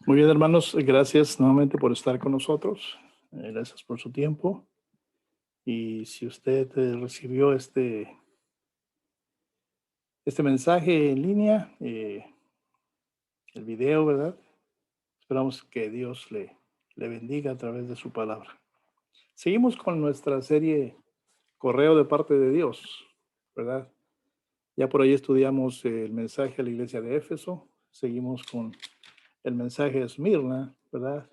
Muy bien, hermanos, gracias nuevamente por estar con nosotros. Gracias por su tiempo. Y si usted recibió este mensaje en línea, el video, ¿verdad? Esperamos que Dios le bendiga a través de su palabra. Seguimos con nuestra serie Correo de parte de Dios, ¿verdad? Ya por ahí estudiamos el mensaje a la iglesia de Éfeso, seguimos con el mensaje de Esmirna, ¿verdad?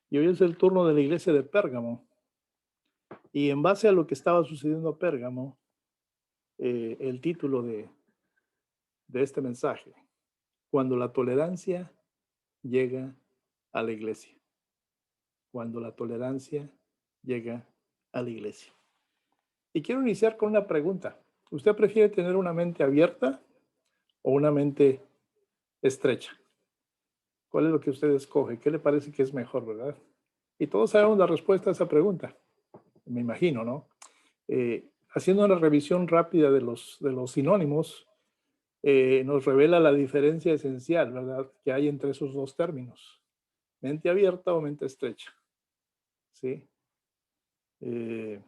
Y hoy es el turno de la iglesia de Pérgamo. Y en base a lo que estaba sucediendo a Pérgamo, el título de este mensaje, cuando la tolerancia llega a la iglesia. Cuando la tolerancia llega a la iglesia. Y quiero iniciar con una pregunta. ¿Usted prefiere tener una mente abierta o una mente estrecha? ¿Cuál es lo que usted escoge? ¿Qué le parece que es mejor, verdad? Y todos sabemos la respuesta a esa pregunta, me imagino, ¿no? Haciendo una revisión rápida de los sinónimos, nos revela la diferencia esencial, ¿verdad?, que hay entre esos dos términos, mente abierta o mente estrecha, ¿sí? Eh,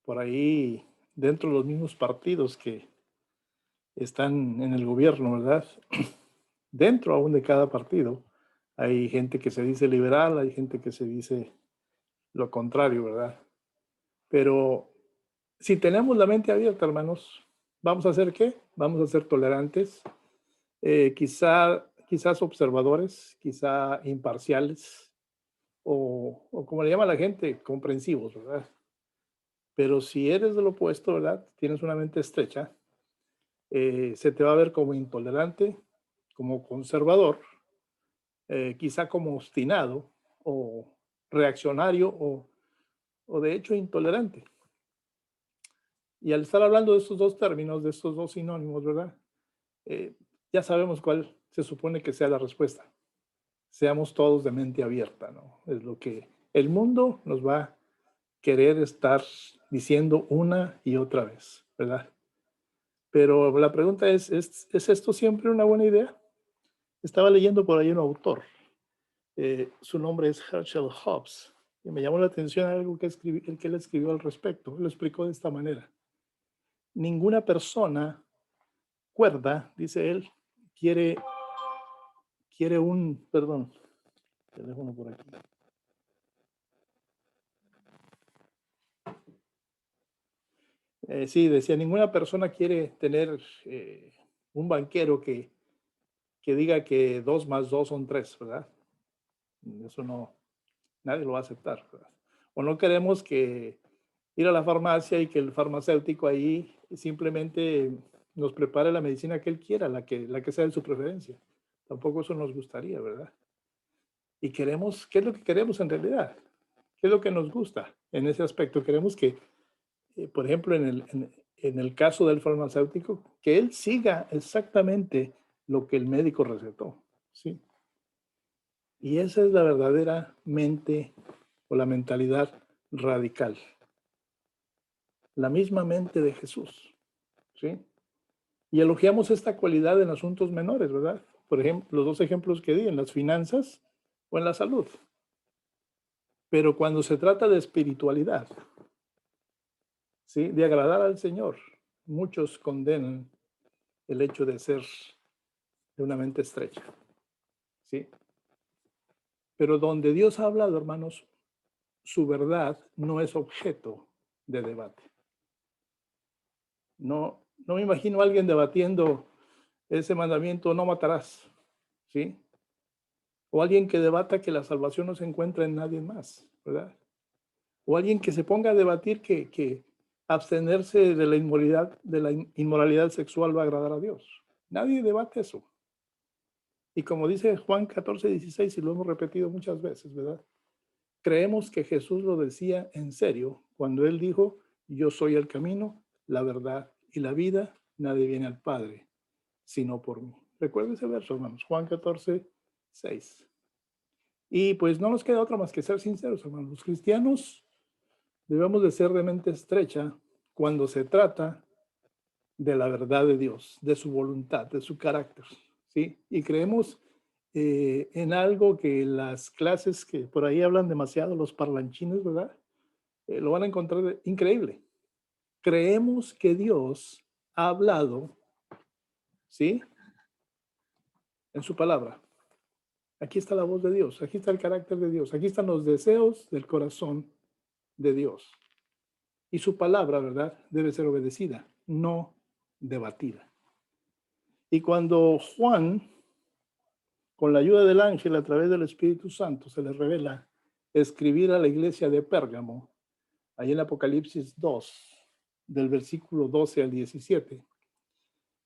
por ahí, dentro de los mismos partidos que están en el gobierno, ¿verdad?, dentro aún de cada partido, hay gente que se dice liberal, hay gente que se dice lo contrario, ¿verdad? Pero si tenemos la mente abierta, hermanos, ¿vamos a hacer qué? Vamos a ser tolerantes, quizás observadores, quizá imparciales, o como le llama la gente, comprensivos, ¿verdad? Pero si eres del opuesto, ¿verdad? Tienes una mente estrecha, se te va a ver como intolerante, como conservador, quizá como obstinado o reaccionario o de hecho intolerante. Y al estar hablando de estos dos términos, de estos dos sinónimos, ¿verdad? Eh, ya sabemos cuál se supone que sea la respuesta. Seamos todos de mente abierta, ¿no? Es lo que el mundo nos va a querer estar diciendo una y otra vez, ¿verdad? Pero la pregunta ¿es esto siempre una buena idea? Estaba leyendo por ahí un autor, su nombre es Herschel Hobbes, y me llamó la atención algo que él escribió al respecto. Lo explicó de esta manera. Ninguna persona cuerda, dice él, quiere, perdón, teléfono por aquí. Sí, decía, ninguna persona quiere tener un banquero que diga que 2 más 2 son 3, ¿verdad? Eso no, nadie lo va a aceptar, ¿verdad? O no queremos que ir a la farmacia y que el farmacéutico ahí simplemente nos prepare la medicina que él quiera, la que sea de su preferencia. Tampoco eso nos gustaría, ¿verdad? Y queremos, ¿qué es lo que queremos en realidad? ¿Qué es lo que nos gusta en ese aspecto? Queremos que, por ejemplo, en el caso del farmacéutico, que él siga exactamente lo que el médico recetó, ¿sí? Y esa es la verdadera mente o la mentalidad radical. La misma mente de Jesús, ¿sí? Y elogiamos esta cualidad en asuntos menores, ¿verdad? Por ejemplo, los dos ejemplos que di, en las finanzas o en la salud. Pero cuando se trata de espiritualidad, ¿sí?, de agradar al Señor, muchos condenan el hecho de ser de una mente estrecha, ¿sí? Pero donde Dios ha hablado, hermanos, su verdad no es objeto de debate. No me imagino a alguien debatiendo ese mandamiento, no matarás, ¿sí? O alguien que debata que la salvación no se encuentra en nadie más, ¿verdad? O alguien que se ponga a debatir que abstenerse de la inmoralidad sexual va a agradar a Dios. Nadie debate eso. Y como dice Juan 14:16, y lo hemos repetido muchas veces, ¿verdad? Creemos que Jesús lo decía en serio cuando él dijo, yo soy el camino, la verdad y la vida, nadie viene al Padre sino por mí. Recuerden ese verso, hermanos, Juan 14:6. Y pues no nos queda otra más que ser sinceros, hermanos. Los cristianos debemos de ser de mente estrecha cuando se trata de la verdad de Dios, de su voluntad, de su carácter, ¿sí? Y creemos en algo que las clases que por ahí hablan demasiado, los parlanchines, ¿verdad? Lo van a encontrar increíble. Creemos que Dios ha hablado, ¿sí? En su palabra. Aquí está la voz de Dios, aquí está el carácter de Dios, aquí están los deseos del corazón de Dios. Y su palabra, ¿verdad? Debe ser obedecida, no debatida. Y cuando Juan, con la ayuda del ángel a través del Espíritu Santo, se le revela escribir a la iglesia de Pérgamo, ahí en Apocalipsis 2, del versículo 12 al 17,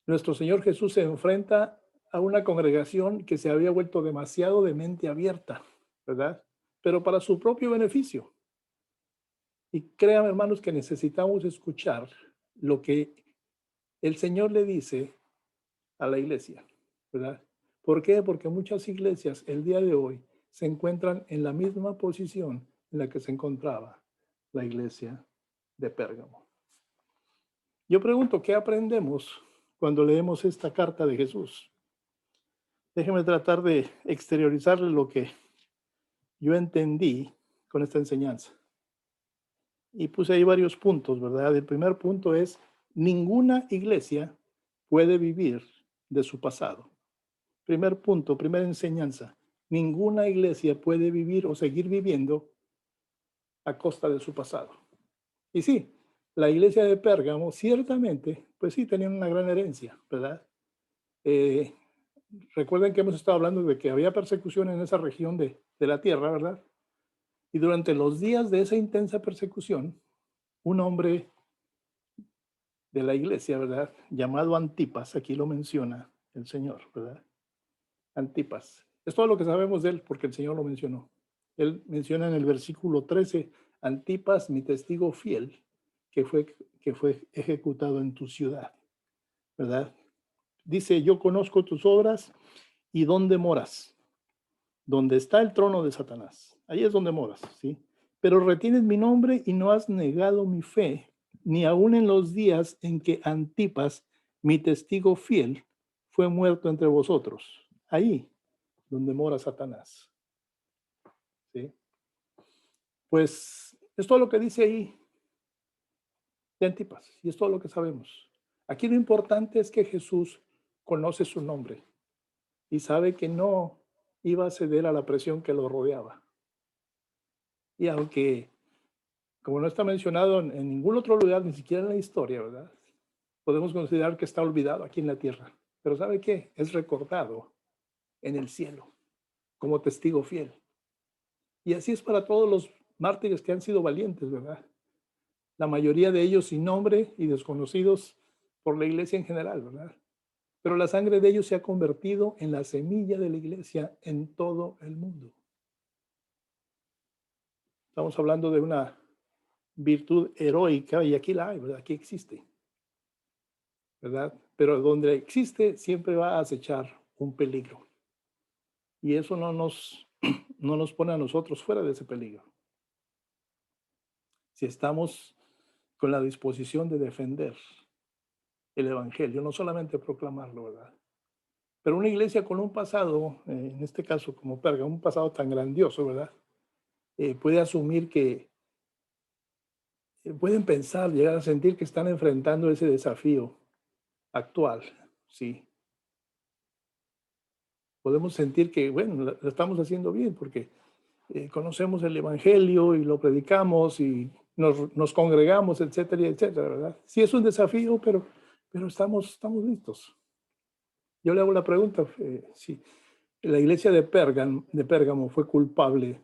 nuestro Señor Jesús se enfrenta a una congregación que se había vuelto demasiado de mente abierta, ¿verdad? Pero para su propio beneficio. Y créanme, hermanos, que necesitamos escuchar lo que el Señor le dice a la iglesia, ¿verdad? ¿Por qué? Porque muchas iglesias el día de hoy se encuentran en la misma posición en la que se encontraba la iglesia de Pérgamo. Yo pregunto, ¿qué aprendemos cuando leemos esta carta de Jesús? Déjeme tratar de exteriorizarle lo que yo entendí con esta enseñanza. Y puse ahí varios puntos, ¿verdad? El primer punto es, ninguna iglesia puede vivir de su pasado. Primer punto, primera enseñanza. Ninguna iglesia puede vivir o seguir viviendo a costa de su pasado. Y sí, la iglesia de Pérgamo ciertamente, pues sí, tenían una gran herencia, ¿verdad? Eh, Recuerden que hemos estado hablando de que había persecución en esa región de la tierra, ¿verdad? Y durante los días de esa intensa persecución, un hombre de la iglesia, ¿verdad? Llamado Antipas, aquí lo menciona el Señor, ¿verdad? Antipas. Es todo lo que sabemos de él porque el Señor lo mencionó. Él menciona en el versículo 13, Antipas, mi testigo fiel, que fue ejecutado en tu ciudad, ¿verdad? Dice, yo conozco tus obras y dónde moras, donde está el trono de Satanás. Ahí es donde moras, ¿sí? Pero retienes mi nombre y no has negado mi fe, ni aun en los días en que Antipas, mi testigo fiel, fue muerto entre vosotros. Ahí donde mora Satanás, ¿sí? Pues es todo lo que dice ahí de Antipas y es todo lo que sabemos. Aquí lo importante es que Jesús conoce su nombre y sabe que no iba a ceder a la presión que lo rodeaba. Y aunque, como no está mencionado en ningún otro lugar, ni siquiera en la historia, ¿verdad? Podemos considerar que está olvidado aquí en la tierra. Pero ¿sabe qué? Es recordado en el cielo como testigo fiel. Y así es para todos los mártires que han sido valientes, ¿verdad? La mayoría de ellos sin nombre y desconocidos por la iglesia en general, ¿verdad? Pero la sangre de ellos se ha convertido en la semilla de la iglesia en todo el mundo. Estamos hablando de una virtud heroica y aquí la hay, ¿verdad? Aquí existe, ¿verdad? Pero donde existe siempre va a acechar un peligro. Y eso no nos pone a nosotros fuera de ese peligro. Si estamos con la disposición de defender el evangelio, no solamente proclamarlo, ¿verdad? Pero una iglesia con un pasado, en este caso como Perga, un pasado tan grandioso, ¿verdad? Puede asumir que, pueden pensar, llegar a sentir que están enfrentando ese desafío actual, ¿sí? Podemos sentir que, bueno, lo estamos haciendo bien porque conocemos el evangelio y lo predicamos y nos congregamos, etcétera, etcétera, ¿verdad? Sí es un desafío, pero estamos listos. Yo le hago la pregunta, si la iglesia de Pérgamo fue culpable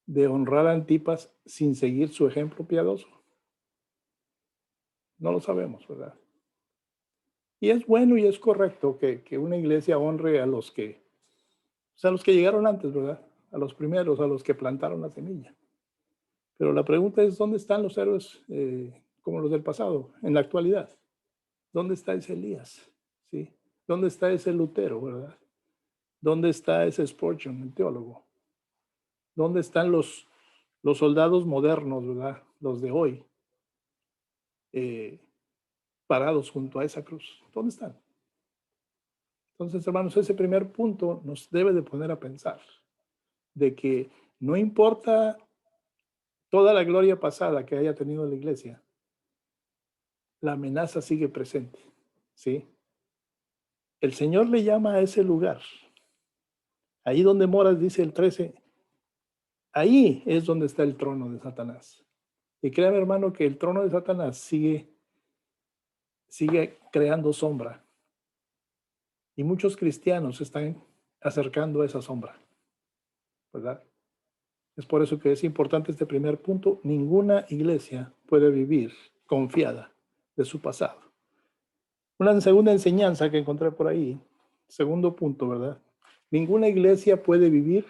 de honrar a Antipas sin seguir su ejemplo piadoso. No lo sabemos, ¿verdad? Y es bueno y es correcto que una iglesia honre a los que llegaron antes, ¿verdad? A los primeros, a los que plantaron la semilla. Pero la pregunta es, ¿dónde están los héroes como los del pasado, en la actualidad? ¿Dónde está ese Elías? ¿Sí? ¿Dónde está ese Lutero, verdad? ¿Dónde está ese Spurgeon, el teólogo? ¿Dónde están los soldados modernos, verdad? Los de hoy, parados junto a esa cruz. ¿Dónde están? Entonces, hermanos, ese primer punto nos debe de poner a pensar de que no importa toda la gloria pasada que haya tenido la iglesia, la amenaza sigue presente, ¿sí? El Señor le llama a ese lugar, ahí donde moras, dice el 13, ahí es donde está el trono de Satanás. Y créame, hermano, que el trono de Satanás sigue creando sombra. Y muchos cristianos se están acercando a esa sombra, ¿verdad? Es por eso que es importante este primer punto. Ninguna iglesia puede vivir confiada de su pasado. Una segunda enseñanza que encontré por ahí, segundo punto, ¿verdad? Ninguna iglesia puede vivir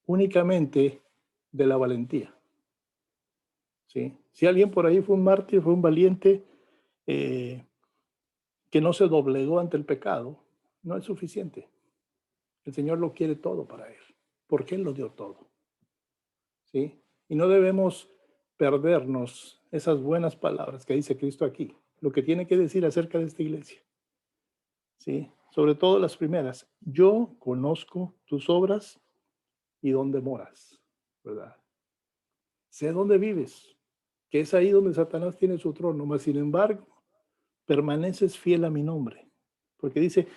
únicamente de la valentía. ¿Sí? Si alguien por ahí fue un mártir, fue un valiente, que no se doblegó ante el pecado, no es suficiente. El Señor lo quiere todo para él, porque Él lo dio todo. ¿Sí? Y no debemos perdernos esas buenas palabras que dice Cristo aquí, lo que tiene que decir acerca de esta iglesia. ¿Sí? Sobre todo las primeras. Yo conozco tus obras y dónde moras, ¿verdad? Sé dónde vives, que es ahí donde Satanás tiene su trono, mas sin embargo, permaneces fiel a mi nombre. Porque dice,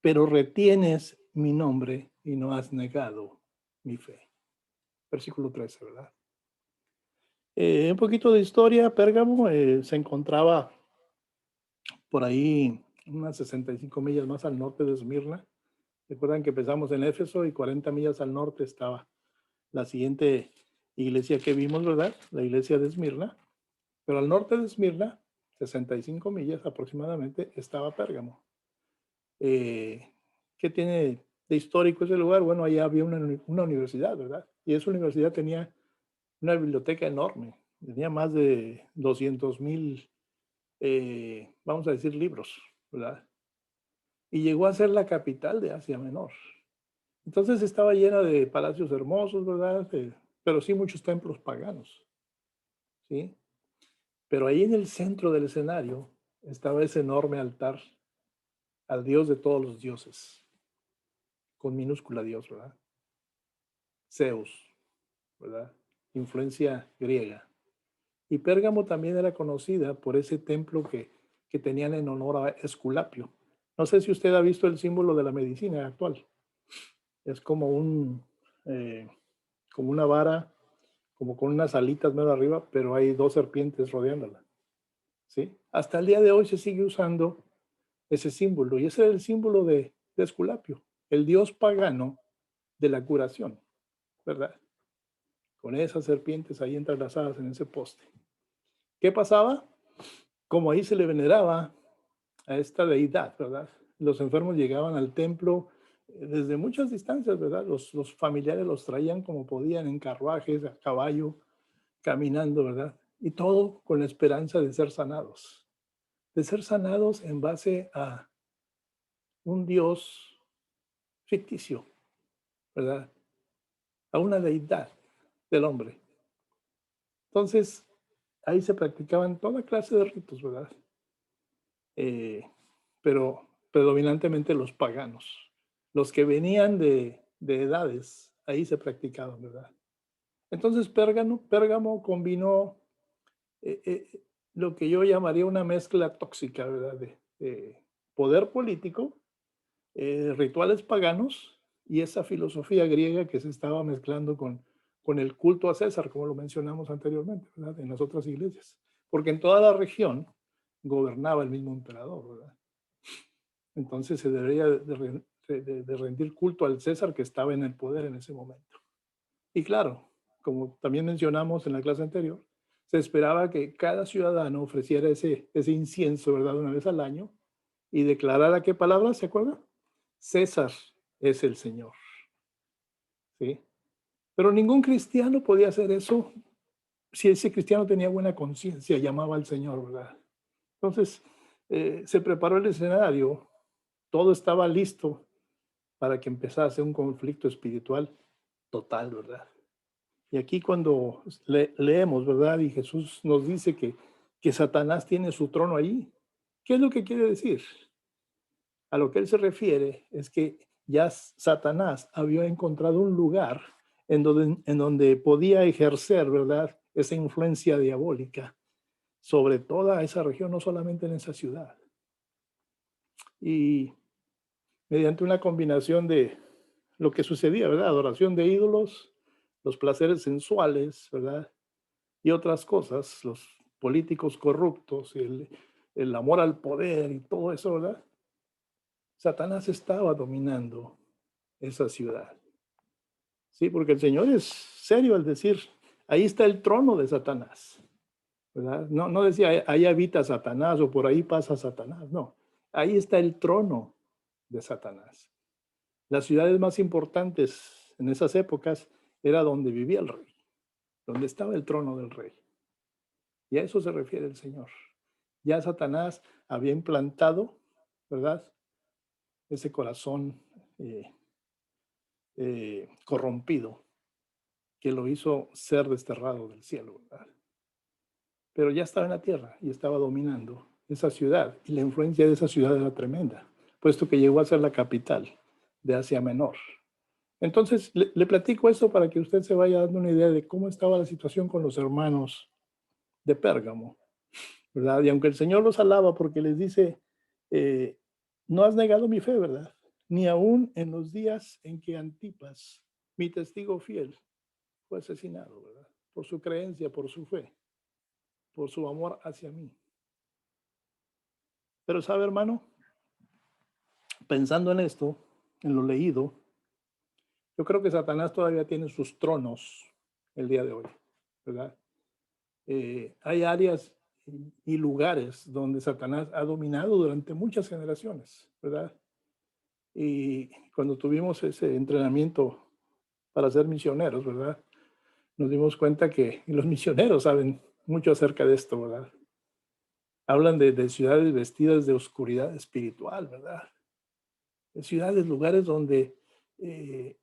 pero retienes mi nombre y no has negado mi fe. Versículo 13, ¿verdad? Un poquito de historia. Pérgamo se encontraba por ahí unas 65 millas más al norte de Esmirna. Recuerdan que empezamos en Éfeso y 40 millas al norte estaba la siguiente iglesia que vimos, ¿verdad? La iglesia de Esmirna. Pero al norte de Esmirna, 65 millas aproximadamente, estaba Pérgamo. ¿Qué tiene de histórico ese lugar? Bueno, allá había una universidad, ¿verdad? Y esa universidad tenía una biblioteca enorme. Tenía más de 200,000, vamos a decir, libros, ¿verdad? Y llegó a ser la capital de Asia Menor. Entonces estaba llena de palacios hermosos, ¿verdad? Pero sí muchos templos paganos, ¿sí? Pero ahí en el centro del escenario estaba ese enorme altar al Dios de todos los dioses, con minúscula Dios, ¿verdad? Zeus, ¿verdad? Influencia griega. Y Pérgamo también era conocida por ese templo que tenían en honor a Esculapio. No sé si usted ha visto el símbolo de la medicina actual. Es como como una vara, como con unas alitas medio arriba, pero hay dos serpientes rodeándola. ¿Sí? Hasta el día de hoy se sigue usando ese símbolo, y ese era el símbolo de Esculapio, el dios pagano de la curación, ¿verdad? Con esas serpientes ahí entrelazadas en ese poste. ¿Qué pasaba? Como ahí se le veneraba a esta deidad, ¿verdad? Los enfermos llegaban al templo desde muchas distancias, ¿verdad? Los familiares los traían como podían en carruajes, a caballo, caminando, ¿verdad? Y todo con la esperanza de ser sanados. De ser sanados en base a un Dios ficticio, ¿verdad? A una deidad del hombre. Entonces, ahí se practicaban toda clase de ritos, ¿verdad? Pero predominantemente los paganos, los que venían de edades, ahí se practicaban, ¿verdad? Entonces Pérgamo combinó lo que yo llamaría una mezcla tóxica, ¿verdad? De poder político, rituales paganos y esa filosofía griega que se estaba mezclando con el culto a César, como lo mencionamos anteriormente, ¿verdad? En las otras iglesias. Porque en toda la región gobernaba el mismo emperador, ¿verdad? Entonces se debería de rendir culto al César que estaba en el poder en ese momento. Y claro, como también mencionamos en la clase anterior, se esperaba que cada ciudadano ofreciera ese incienso, ¿verdad? Una vez al año y declarara qué palabra, ¿se acuerda? César es el Señor. ¿Sí? Pero ningún cristiano podía hacer eso si ese cristiano tenía buena conciencia, llamaba al Señor, ¿verdad? Entonces, se preparó el escenario, todo estaba listo para que empezase un conflicto espiritual total, ¿verdad? Y aquí cuando leemos, ¿verdad? Y Jesús nos dice que Satanás tiene su trono ahí, ¿qué es lo que quiere decir? A lo que él se refiere es que ya Satanás había encontrado un lugar en donde podía ejercer, ¿verdad?, esa influencia diabólica sobre toda esa región, no solamente en esa ciudad. Y mediante una combinación de lo que sucedía, ¿verdad? Adoración de ídolos, los placeres sensuales, ¿verdad? Y otras cosas, los políticos corruptos, el amor al poder y todo eso, ¿verdad? Satanás estaba dominando esa ciudad. Sí, porque el Señor es serio al decir, ahí está el trono de Satanás, ¿verdad? No, no decía, ahí habita Satanás o por ahí pasa Satanás, no. Ahí está el trono de Satanás. Las ciudades más importantes en esas épocas era donde vivía el rey, donde estaba el trono del rey. Y a eso se refiere el Señor. Ya Satanás había implantado, ¿verdad?, ese corazón eh, corrompido que lo hizo ser desterrado del cielo, ¿verdad? Pero ya estaba en la tierra y estaba dominando esa ciudad. Y la influencia de esa ciudad era tremenda, puesto que llegó a ser la capital de Asia Menor. Entonces, le platico esto para que usted se vaya dando una idea de cómo estaba la situación con los hermanos de Pérgamo, ¿verdad? Y aunque el Señor los alaba porque les dice, eh, no has negado mi fe, ¿verdad? Ni aún en los días en que Antipas, mi testigo fiel, fue asesinado, ¿verdad? Por su creencia, por su fe, por su amor hacia mí. Pero sabe, hermano, pensando en esto, en lo leído, yo creo que Satanás todavía tiene sus tronos el día de hoy, ¿verdad? Hay áreas y lugares donde Satanás ha dominado durante muchas generaciones, ¿verdad? Y cuando tuvimos ese entrenamiento para ser misioneros, ¿verdad? Nos dimos cuenta que los misioneros saben mucho acerca de esto, ¿verdad? Hablan de ciudades vestidas de oscuridad espiritual, ¿verdad? De ciudades, lugares donde eh,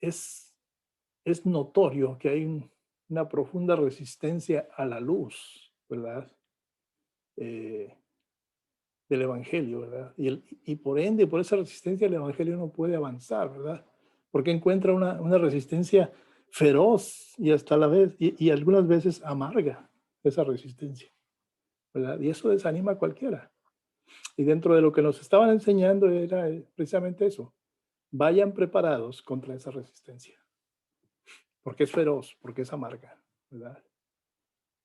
es, es notorio que hay una profunda resistencia a la luz, ¿verdad? Eh, del Evangelio, ¿verdad? Y por ende, por esa resistencia, el Evangelio no puede avanzar, ¿verdad? Porque encuentra una resistencia feroz y hasta la vez, y algunas veces amarga esa resistencia, ¿verdad? Y eso desanima a cualquiera. Y dentro de lo que nos estaban enseñando era precisamente eso. Vayan preparados contra esa resistencia, porque es feroz, porque es amarga, ¿verdad?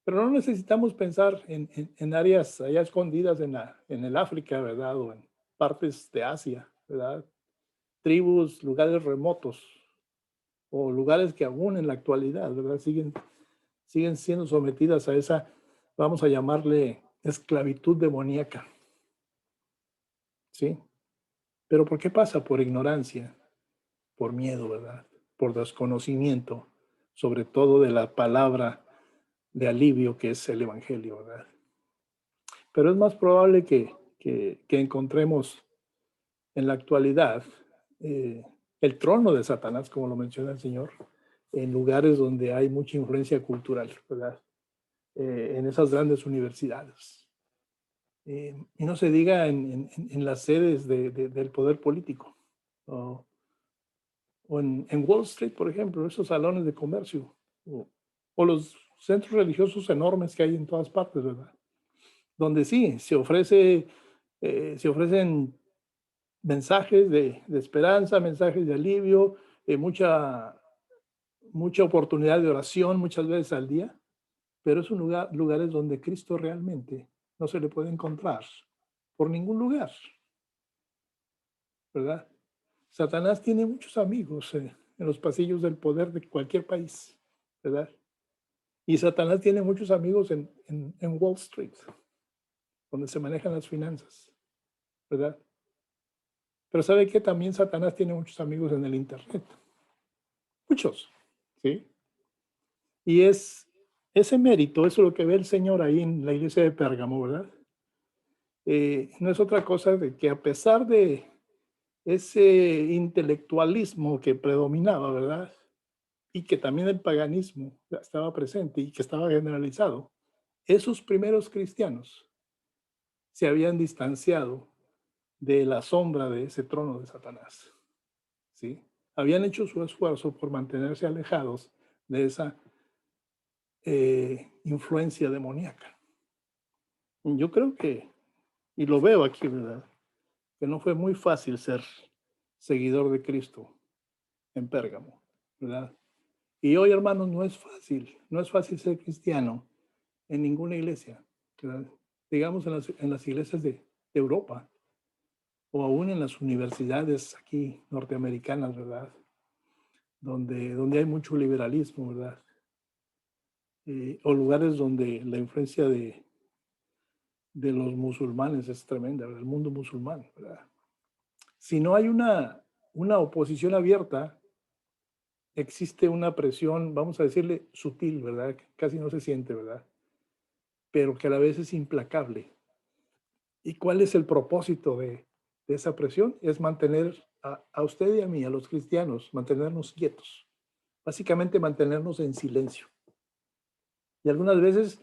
Pero no necesitamos pensar en áreas allá escondidas en el África, ¿verdad? O en partes de Asia, ¿verdad? Tribus, lugares remotos o lugares que aún en la actualidad, ¿verdad? Siguen siendo sometidas a esa, vamos a llamarle, esclavitud demoníaca, ¿sí? Pero ¿por qué pasa? Por ignorancia, por miedo, ¿verdad? Por desconocimiento, sobre todo de la palabra de alivio que es el Evangelio, ¿verdad? Pero es más probable que encontremos en la actualidad el trono de Satanás, como lo menciona el Señor, en lugares donde hay mucha influencia cultural, ¿verdad? En esas grandes universidades. Y no se diga en las sedes del poder político, o, o en Wall Street, por ejemplo, esos salones de comercio, o los centros religiosos enormes que hay en todas partes, ¿verdad? Donde sí, se ofrecen mensajes de esperanza, mensajes de alivio, mucha oportunidad de oración muchas veces al día, pero es un lugares donde Cristo realmente no se le puede encontrar por ningún lugar, ¿verdad? Satanás tiene muchos amigos en los pasillos del poder de cualquier país, ¿verdad? Y Satanás tiene muchos amigos en Wall Street, donde se manejan las finanzas, ¿verdad? Pero ¿sabe qué? También Satanás tiene muchos amigos en el Internet. Muchos, ¿sí? Y es ese mérito, eso es lo que ve el Señor ahí en la iglesia de Pérgamo, ¿verdad? No es otra cosa de que a pesar de ese intelectualismo que predominaba, ¿verdad? Y que también el paganismo estaba presente y que estaba generalizado, esos primeros cristianos se habían distanciado de la sombra de ese trono de Satanás, ¿sí? Habían hecho su esfuerzo por mantenerse alejados de esa influencia demoníaca. Yo creo que, y lo veo aquí, ¿verdad? Que no fue muy fácil ser seguidor de Cristo en Pérgamo, ¿verdad? Y hoy, hermanos, no es fácil ser cristiano en ninguna iglesia, ¿verdad? Digamos en las iglesias de Europa o aún en las universidades aquí norteamericanas, ¿verdad? Donde hay mucho liberalismo, ¿verdad? O lugares donde la influencia de los musulmanes es tremenda, ¿verdad? El mundo musulmán, ¿verdad? Si no hay una oposición abierta, existe una presión, vamos a decirle sutil, ¿verdad? Que casi no se siente, ¿verdad? Pero que a la vez es implacable. ¿Y cuál es el propósito de esa presión? Es mantener a usted y a mí, a los cristianos, mantenernos quietos. Básicamente mantenernos en silencio. Y algunas veces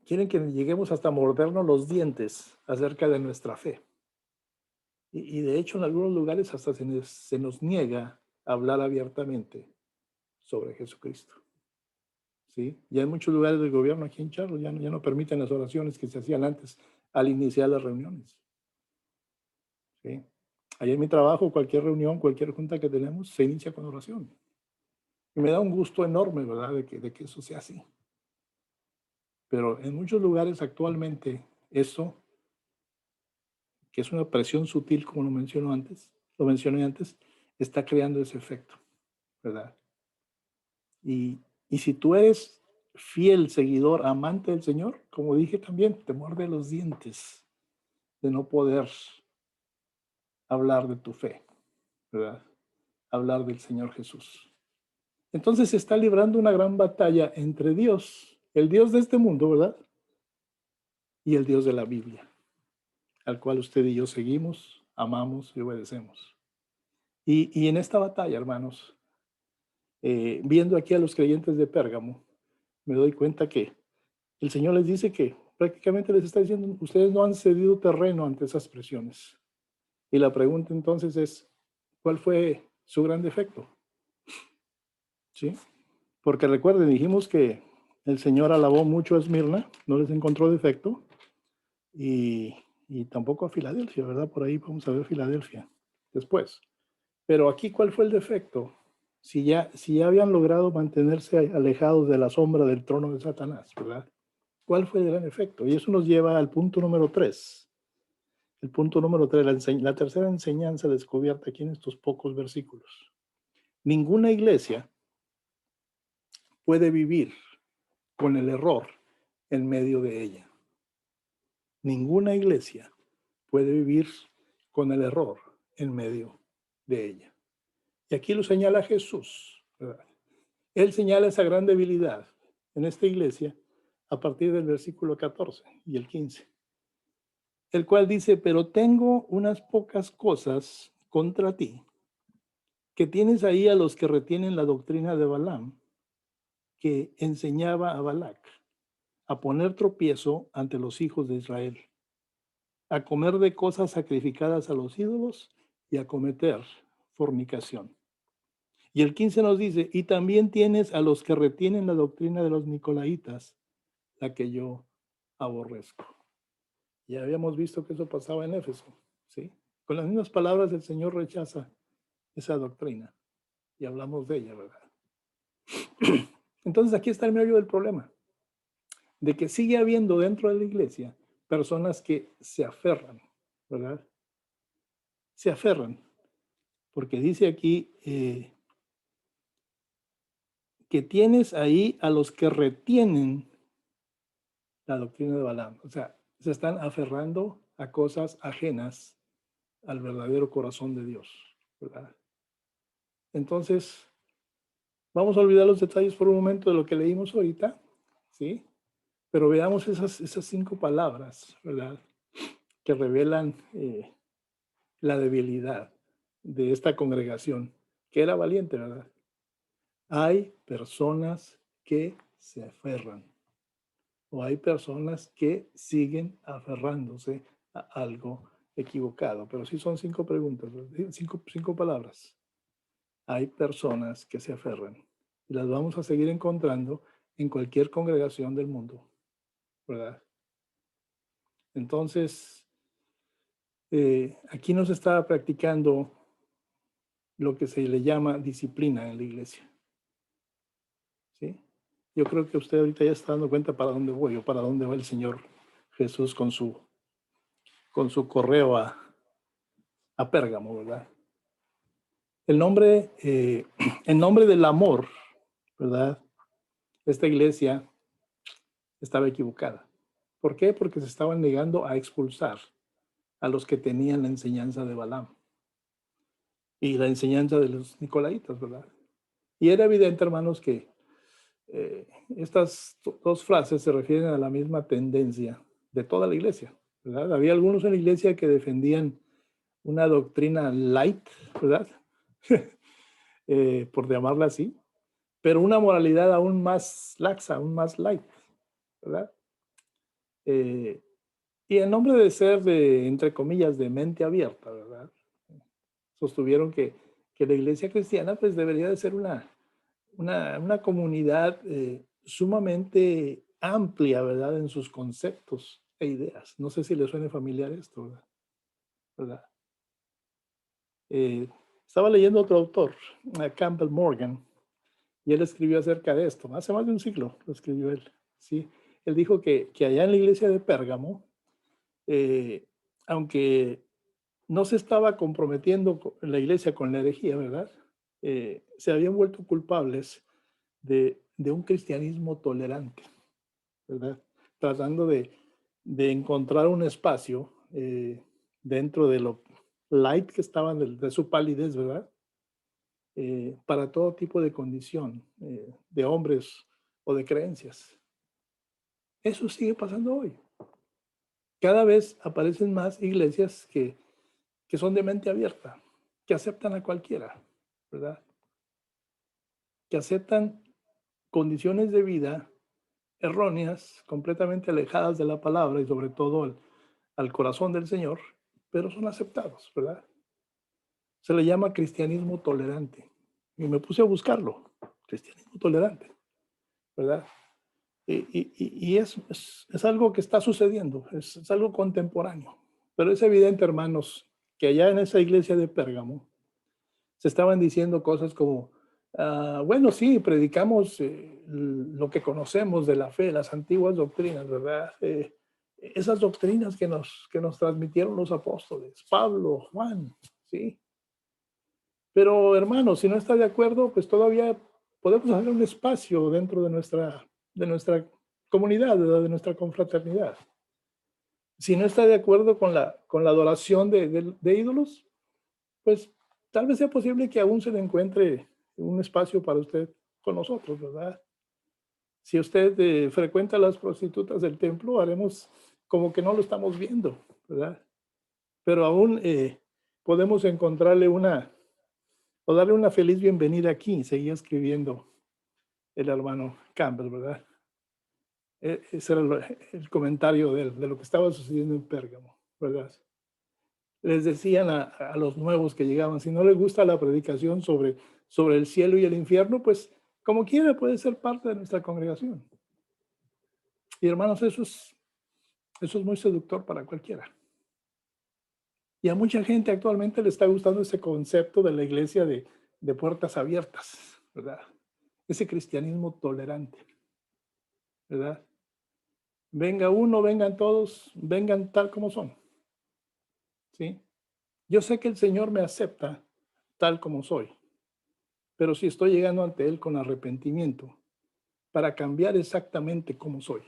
quieren que lleguemos hasta mordernos los dientes acerca de nuestra fe. Y de hecho en algunos lugares hasta se nos niega hablar abiertamente sobre Jesucristo. ¿Sí? Ya en muchos lugares del gobierno aquí en Charlotte ya no permiten las oraciones que se hacían antes al iniciar las reuniones. ¿Sí? Allá en mi trabajo, cualquier reunión, cualquier junta que tenemos, se inicia con oración. Y me da un gusto enorme, ¿verdad?, de que eso sea así. Pero en muchos lugares actualmente eso, que es una presión sutil, como lo mencioné antes, está creando ese efecto, ¿verdad? Y si tú eres fiel seguidor, amante del Señor, como dije también, te muerde los dientes de no poder hablar de tu fe, ¿verdad? Hablar del Señor Jesús. Entonces se está librando una gran batalla entre Dios, el Dios de este mundo, ¿verdad? Y el Dios de la Biblia, al cual usted y yo seguimos, amamos y obedecemos. Y en esta batalla, hermanos, viendo aquí a los creyentes de Pérgamo, me doy cuenta que el Señor les dice que prácticamente les está diciendo, ustedes no han cedido terreno ante esas presiones. Y la pregunta entonces es, ¿cuál fue su gran defecto? ¿Sí? Porque recuerden, dijimos que el Señor alabó mucho a Esmirna, no les encontró defecto, y, y tampoco a Filadelfia, ¿verdad? Por ahí vamos a ver Filadelfia después. Pero aquí, ¿cuál fue el defecto? Si ya habían logrado mantenerse alejados de la sombra del trono de Satanás, ¿verdad? ¿Cuál fue el gran efecto? Y eso nos lleva al punto número 3. El punto número 3, la tercera enseñanza descubierta aquí en estos pocos versículos. Ninguna iglesia puede vivir con el error en medio de ella. Ninguna iglesia puede vivir con el error en medio de ella. Y aquí lo señala Jesús, ¿verdad? Él señala esa gran debilidad en esta iglesia a partir del versículo 14 y el 15, el cual dice, pero tengo unas pocas cosas contra ti, que tienes ahí a los que retienen la doctrina de Balaam, que enseñaba a Balac a poner tropiezo ante los hijos de Israel, a comer de cosas sacrificadas a los ídolos y a cometer fornicación. Y el 15 nos dice, y también tienes a los que retienen la doctrina de los nicolaitas, la que yo aborrezco. Ya habíamos visto que eso pasaba en Éfeso, ¿sí? Con las mismas palabras el Señor rechaza esa doctrina y hablamos de ella, ¿verdad? Entonces aquí está el meollo del problema, de que sigue habiendo dentro de la iglesia personas que se aferran, ¿verdad? Se aferran, porque dice aquí que tienes ahí a los que retienen la doctrina de Balaam, o sea, se están aferrando a cosas ajenas al verdadero corazón de Dios, ¿verdad? Entonces, vamos a olvidar los detalles por un momento de lo que leímos ahorita, ¿sí? Pero veamos esas 5 palabras, ¿verdad? Que revelan la debilidad de esta congregación, que era valiente, ¿verdad? Hay personas que se aferran, o hay personas que siguen aferrándose a algo equivocado, pero sí son 5 preguntas, cinco palabras. Hay personas que se aferran y las vamos a seguir encontrando en cualquier congregación del mundo, ¿verdad? Entonces, aquí nos está practicando lo que se le llama disciplina en la iglesia, ¿sí? Yo creo que usted ahorita ya está dando cuenta para dónde voy o para dónde va el Señor Jesús con su correo a Pérgamo, ¿verdad? El nombre, en nombre del amor, ¿verdad? Esta iglesia estaba equivocada. ¿Por qué? Porque se estaban negando a expulsar a los que tenían la enseñanza de Balaam y la enseñanza de los nicolaitas, ¿verdad? Y era evidente, hermanos, que estas dos frases se refieren a la misma tendencia de toda la iglesia, ¿verdad? Había algunos en la iglesia que defendían una doctrina light, ¿verdad? Por llamarla así, pero una moralidad aún más laxa, aún más light, ¿verdad? Y en nombre de ser de, entre comillas, de mente abierta, ¿verdad? Sostuvieron que la iglesia cristiana pues debería de ser una comunidad sumamente amplia, ¿verdad? En sus conceptos e ideas. No sé si le suene familiar esto, ¿verdad? Estaba leyendo otro autor, Campbell Morgan, y él escribió acerca de esto. Hace más de un siglo lo escribió él, ¿sí? Él dijo que allá en la iglesia de Pérgamo, aunque no se estaba comprometiendo la iglesia con la herejía, ¿verdad? Se habían vuelto culpables de un cristianismo tolerante, ¿verdad? Tratando de encontrar un espacio dentro de lo light que estaban de su palidez, ¿verdad? Para todo tipo de condición, de hombres o de creencias. Eso sigue pasando hoy. Cada vez aparecen más iglesias que son de mente abierta, que aceptan a cualquiera, ¿verdad? Que aceptan condiciones de vida erróneas, completamente alejadas de la palabra y sobre todo al corazón del Señor, pero son aceptados, ¿verdad? Se le llama cristianismo tolerante. Y me puse a buscarlo, cristianismo tolerante, ¿verdad? Y es algo que está sucediendo, es algo contemporáneo. Pero es evidente, hermanos, que allá en esa iglesia de Pérgamo se estaban diciendo cosas como, bueno, sí, predicamos lo que conocemos de la fe, las antiguas doctrinas, ¿verdad? Esas doctrinas que nos transmitieron los apóstoles, Pablo, Juan, ¿sí? Pero, hermanos, si no está de acuerdo, pues todavía podemos hacer un espacio dentro de nuestra comunidad, ¿verdad? De nuestra confraternidad. Si no está de acuerdo con la adoración de ídolos, pues tal vez sea posible que aún se le encuentre un espacio para usted con nosotros, ¿verdad? Si usted frecuenta las prostitutas del templo, haremos como que no lo estamos viendo, ¿verdad? Pero aún podemos encontrarle o darle una feliz bienvenida aquí, seguía escribiendo el hermano Campbell, ¿verdad? Ese era el comentario de lo que estaba sucediendo en Pérgamo, ¿verdad? Les decían a los nuevos que llegaban, si no les gusta la predicación sobre el cielo y el infierno, pues como quiera puede ser parte de nuestra congregación. Y hermanos, eso es muy seductor para cualquiera. Y a mucha gente actualmente le está gustando ese concepto de la iglesia de puertas abiertas, ¿verdad? Ese cristianismo tolerante, ¿verdad? Venga uno, vengan todos, vengan tal como son, ¿sí? Yo sé que el Señor me acepta tal como soy, pero si estoy llegando ante Él con arrepentimiento para cambiar exactamente como soy,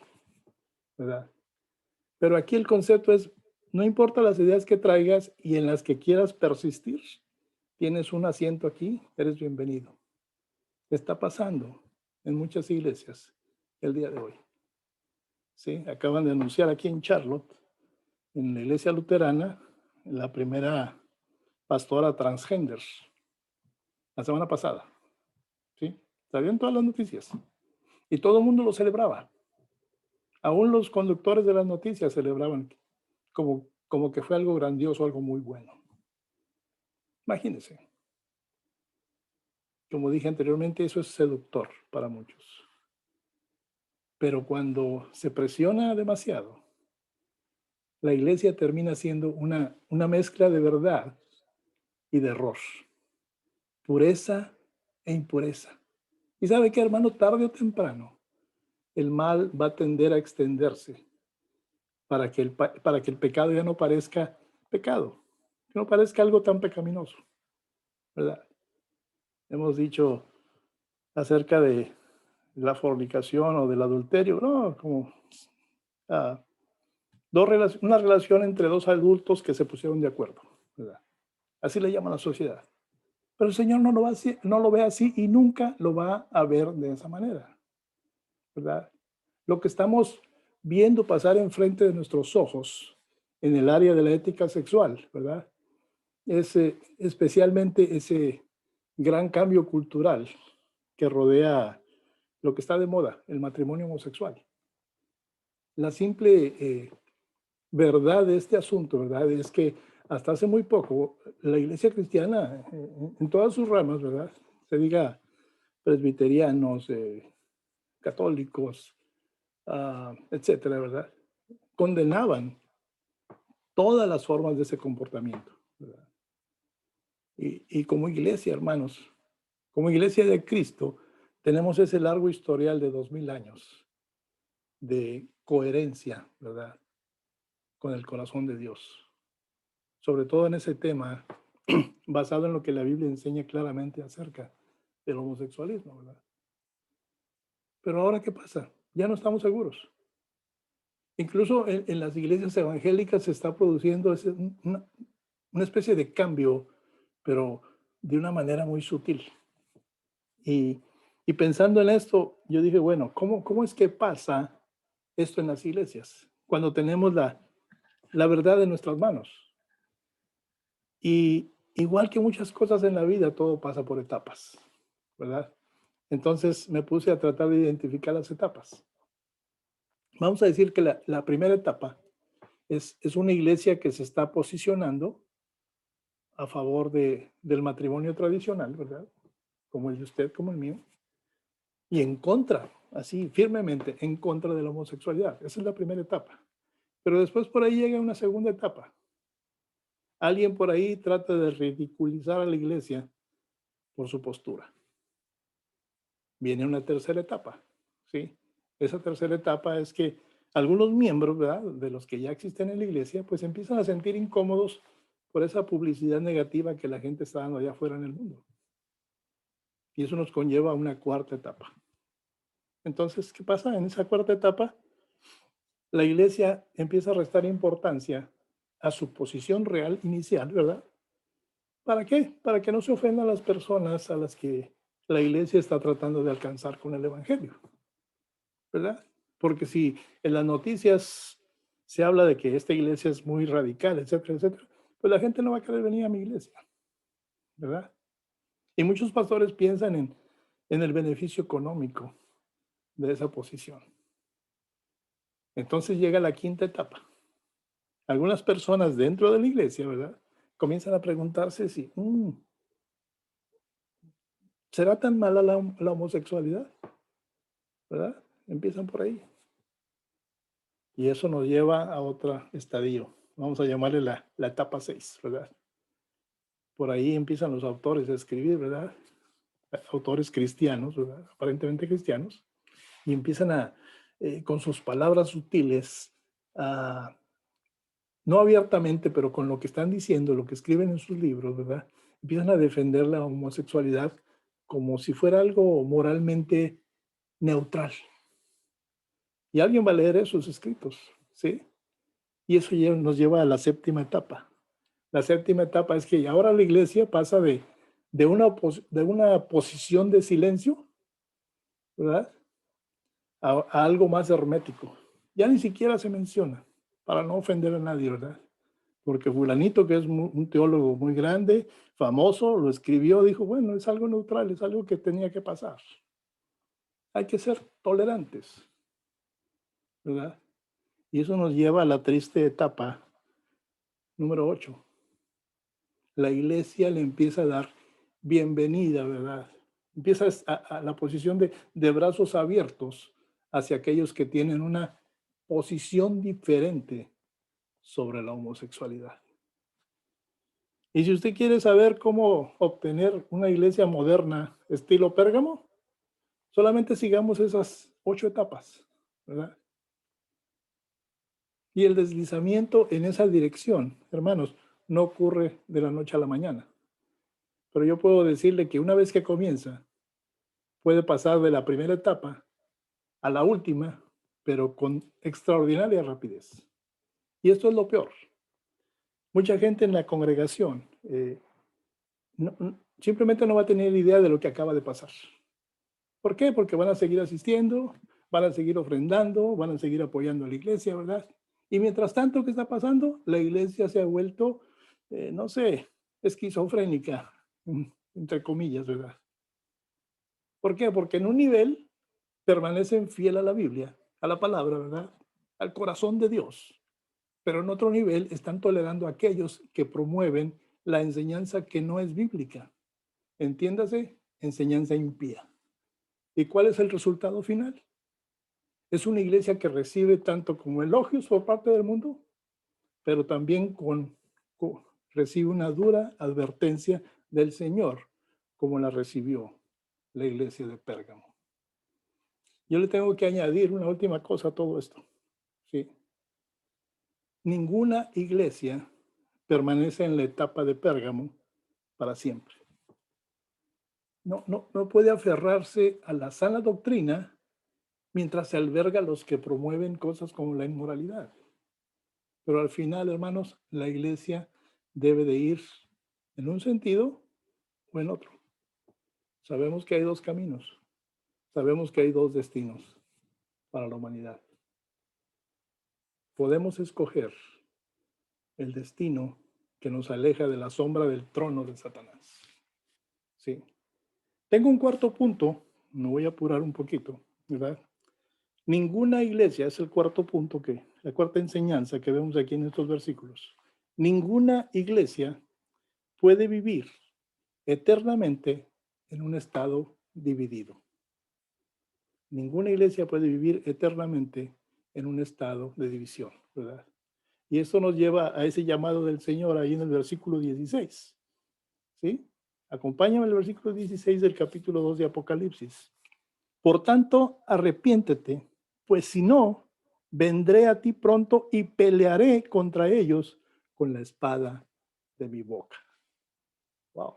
¿verdad? Pero aquí el concepto es, no importa las ideas que traigas y en las que quieras persistir, tienes un asiento aquí, eres bienvenido. Está pasando en muchas iglesias el día de hoy. ¿Sí? Acaban de anunciar aquí en Charlotte, en la iglesia luterana, la primera pastora transgender, la semana pasada. ¿Sí? Salieron todas las noticias y todo el mundo lo celebraba. Aún los conductores de las noticias celebraban como como que fue algo grandioso, algo muy bueno. Imagínense, como dije anteriormente, eso es seductor para muchos. Pero cuando se presiona demasiado, la iglesia termina siendo una mezcla de verdad y de error, pureza e impureza. Y sabe que, hermano, tarde o temprano, el mal va a tender a extenderse para que el pecado ya no parezca pecado, que no parezca algo tan pecaminoso, ¿verdad? Hemos dicho acerca de la fornicación o del adulterio, no, como ah, una relación entre dos adultos que se pusieron de acuerdo, ¿verdad? Así le llama la sociedad. Pero el Señor no lo ve así y nunca lo va a ver de esa manera, ¿verdad? Lo que estamos viendo pasar enfrente de nuestros ojos en el área de la ética sexual, ¿verdad? Es especialmente ese gran cambio cultural que rodea lo que está de moda, el matrimonio homosexual. La simple verdad de este asunto, ¿verdad? Es que hasta hace muy poco la iglesia cristiana, en todas sus ramas, ¿verdad? Se diga presbiterianos, católicos, etcétera, ¿verdad? Condenaban todas las formas de ese comportamiento, ¿verdad? Y como iglesia, hermanos, como iglesia de Cristo, tenemos ese largo historial de 2000 años de coherencia, ¿verdad? Con el corazón de Dios. Sobre todo en ese tema basado en lo que la Biblia enseña claramente acerca del homosexualismo, ¿verdad? Pero ahora, ¿qué pasa? Ya no estamos seguros. Incluso en las iglesias evangélicas se está produciendo una especie de cambio, pero de una manera muy sutil. Y, y pensando en esto, yo dije, bueno, ¿cómo es que pasa esto en las iglesias? Cuando tenemos la verdad en nuestras manos. Y igual que muchas cosas en la vida, todo pasa por etapas, ¿verdad? Entonces me puse a tratar de identificar las etapas. Vamos a decir que la primera etapa es una iglesia que se está posicionando a favor del matrimonio tradicional, ¿verdad? Como el de usted, como el mío, y en contra, así firmemente, en contra de la homosexualidad. Esa es la primera etapa. Pero después por ahí llega una segunda etapa. Alguien por ahí trata de ridiculizar a la iglesia por su postura. Viene una tercera etapa, ¿sí? Esa tercera etapa es que algunos miembros, ¿verdad?, de los que ya existen en la iglesia, pues empiezan a sentir incómodos por esa publicidad negativa que la gente está dando allá afuera en el mundo. Y eso nos conlleva a una cuarta etapa. Entonces, ¿qué pasa? En esa cuarta etapa, la iglesia empieza a restar importancia a su posición real inicial, ¿verdad? ¿Para qué? Para que no se ofendan las personas a las que la iglesia está tratando de alcanzar con el evangelio, ¿verdad? Porque si en las noticias se habla de que esta iglesia es muy radical, etcétera, etcétera, pues la gente no va a querer venir a mi iglesia, ¿verdad? Y muchos pastores piensan en el beneficio económico de esa posición. Entonces llega la quinta etapa. Algunas personas dentro de la iglesia, ¿verdad?, comienzan a preguntarse si, ¿será tan mala la homosexualidad? ¿Verdad? Empiezan por ahí. Y eso nos lleva a otro estadio. Vamos a llamarle la etapa 6, ¿verdad? Por ahí empiezan los autores a escribir, ¿verdad? Autores cristianos, ¿verdad? Aparentemente cristianos, y empiezan con sus palabras sutiles, no abiertamente, pero con lo que están diciendo, lo que escriben en sus libros, ¿verdad? Empiezan a defender la homosexualidad como si fuera algo moralmente neutral. Y alguien va a leer esos escritos, ¿sí? Y eso nos lleva a la séptima etapa. La séptima etapa es que ahora la iglesia pasa de una posición de silencio, ¿verdad?, a algo más hermético. Ya ni siquiera se menciona, para no ofender a nadie, ¿verdad? Porque fulanito, que es un teólogo muy grande, famoso, lo escribió, dijo, bueno, es algo neutral, es algo que tenía que pasar. Hay que ser tolerantes, ¿verdad? Y eso nos lleva a la triste etapa Número 8. La iglesia le empieza a dar bienvenida, ¿verdad? Empieza a la posición de brazos abiertos hacia aquellos que tienen una posición diferente sobre la homosexualidad. Y si usted quiere saber cómo obtener una iglesia moderna estilo Pérgamo, solamente sigamos esas 8 etapas, ¿verdad? Y el deslizamiento en esa dirección, hermanos, no ocurre de la noche a la mañana. Pero yo puedo decirle que una vez que comienza, puede pasar de la primera etapa a la última, pero con extraordinaria rapidez. Y esto es lo peor. Mucha gente en la congregación simplemente no va a tener idea de lo que acaba de pasar. ¿Por qué? Porque van a seguir asistiendo, van a seguir ofrendando, van a seguir apoyando a la iglesia, ¿verdad? Y mientras tanto, ¿qué está pasando? La iglesia se ha vuelto, no sé, esquizofrénica, entre comillas, ¿verdad? ¿Por qué? Porque en un nivel permanecen fiel a la Biblia, a la palabra, ¿verdad? Al corazón de Dios. Pero en otro nivel están tolerando a aquellos que promueven la enseñanza que no es bíblica. Entiéndase, enseñanza impía. ¿Y cuál es el resultado final? Es una iglesia que recibe tanto como elogios por parte del mundo, pero también recibe una dura advertencia del Señor, como la recibió la iglesia de Pérgamo. Yo le tengo que añadir una última cosa a todo esto. ¿Sí? Ninguna iglesia permanece en la etapa de Pérgamo para siempre. No puede aferrarse a la sana doctrina mientras se alberga a los que promueven cosas como la inmoralidad. Pero al final, hermanos, la iglesia debe de ir en un sentido o en otro. Sabemos que hay dos caminos. Sabemos que hay dos destinos para la humanidad. Podemos escoger el destino que nos aleja de la sombra del trono de Satanás. Sí. Tengo un cuarto punto, me voy a apurar un poquito, ¿verdad? Ninguna iglesia, es el cuarto punto la cuarta enseñanza que vemos aquí en estos versículos. Ninguna iglesia puede vivir eternamente en un estado dividido. Ninguna iglesia puede vivir eternamente en un estado de división, ¿verdad? Y esto nos lleva a ese llamado del Señor ahí en el versículo 16. ¿Sí? Acompáñame el versículo 16 del capítulo 2 de Apocalipsis. Por tanto, arrepiéntete, pues si no, vendré a ti pronto y pelearé contra ellos con la espada de mi boca. Wow.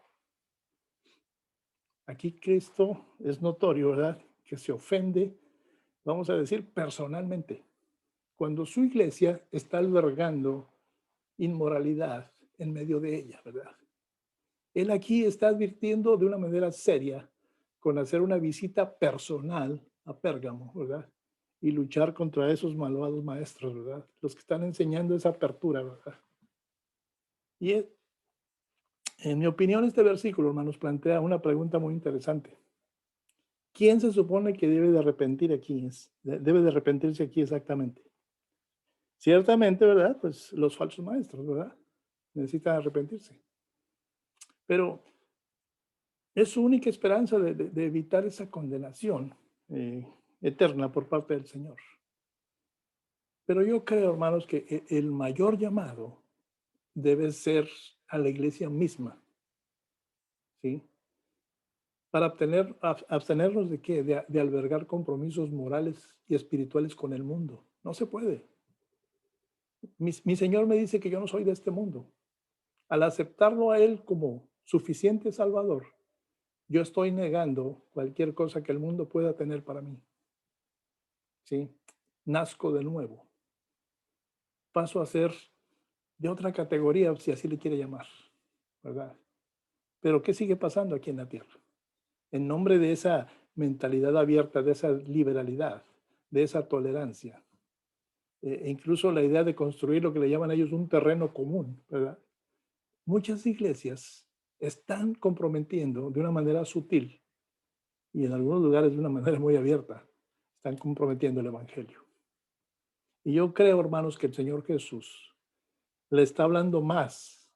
Aquí Cristo es notorio, ¿verdad? Que se ofende, vamos a decir, personalmente, cuando su iglesia está albergando inmoralidad en medio de ella, ¿verdad? Él aquí está advirtiendo de una manera seria con hacer una visita personal a Pérgamo, ¿verdad? Y luchar contra esos malvados maestros, ¿verdad? Los que están enseñando esa apertura, ¿verdad? Y en mi opinión, este versículo, hermanos, plantea una pregunta muy interesante. ¿Quién se supone que debe de arrepentir aquí? Debe de arrepentirse aquí exactamente. Ciertamente, ¿verdad? Pues los falsos maestros, ¿verdad? Necesitan arrepentirse. Pero es su única esperanza de evitar esa condenación eterna por parte del Señor. Pero yo creo, hermanos, que el mayor llamado debe ser a la iglesia misma, ¿sí? Para abstenernos de qué? De albergar compromisos morales y espirituales con el mundo. No se puede. Mi Señor me dice que yo no soy de este mundo. Al aceptarlo a Él como suficiente Salvador, yo estoy negando cualquier cosa que el mundo pueda tener para mí. ¿Sí? Nazco de nuevo. Paso a ser de otra categoría, si así le quiere llamar, ¿verdad? Pero ¿qué sigue pasando aquí en la tierra? En nombre de esa mentalidad abierta, de esa liberalidad, de esa tolerancia, e incluso la idea de construir lo que le llaman ellos un terreno común, ¿verdad? Muchas iglesias están comprometiendo de una manera sutil y en algunos lugares de una manera muy abierta, están comprometiendo el evangelio. Y yo creo, hermanos, que el Señor Jesús le está hablando más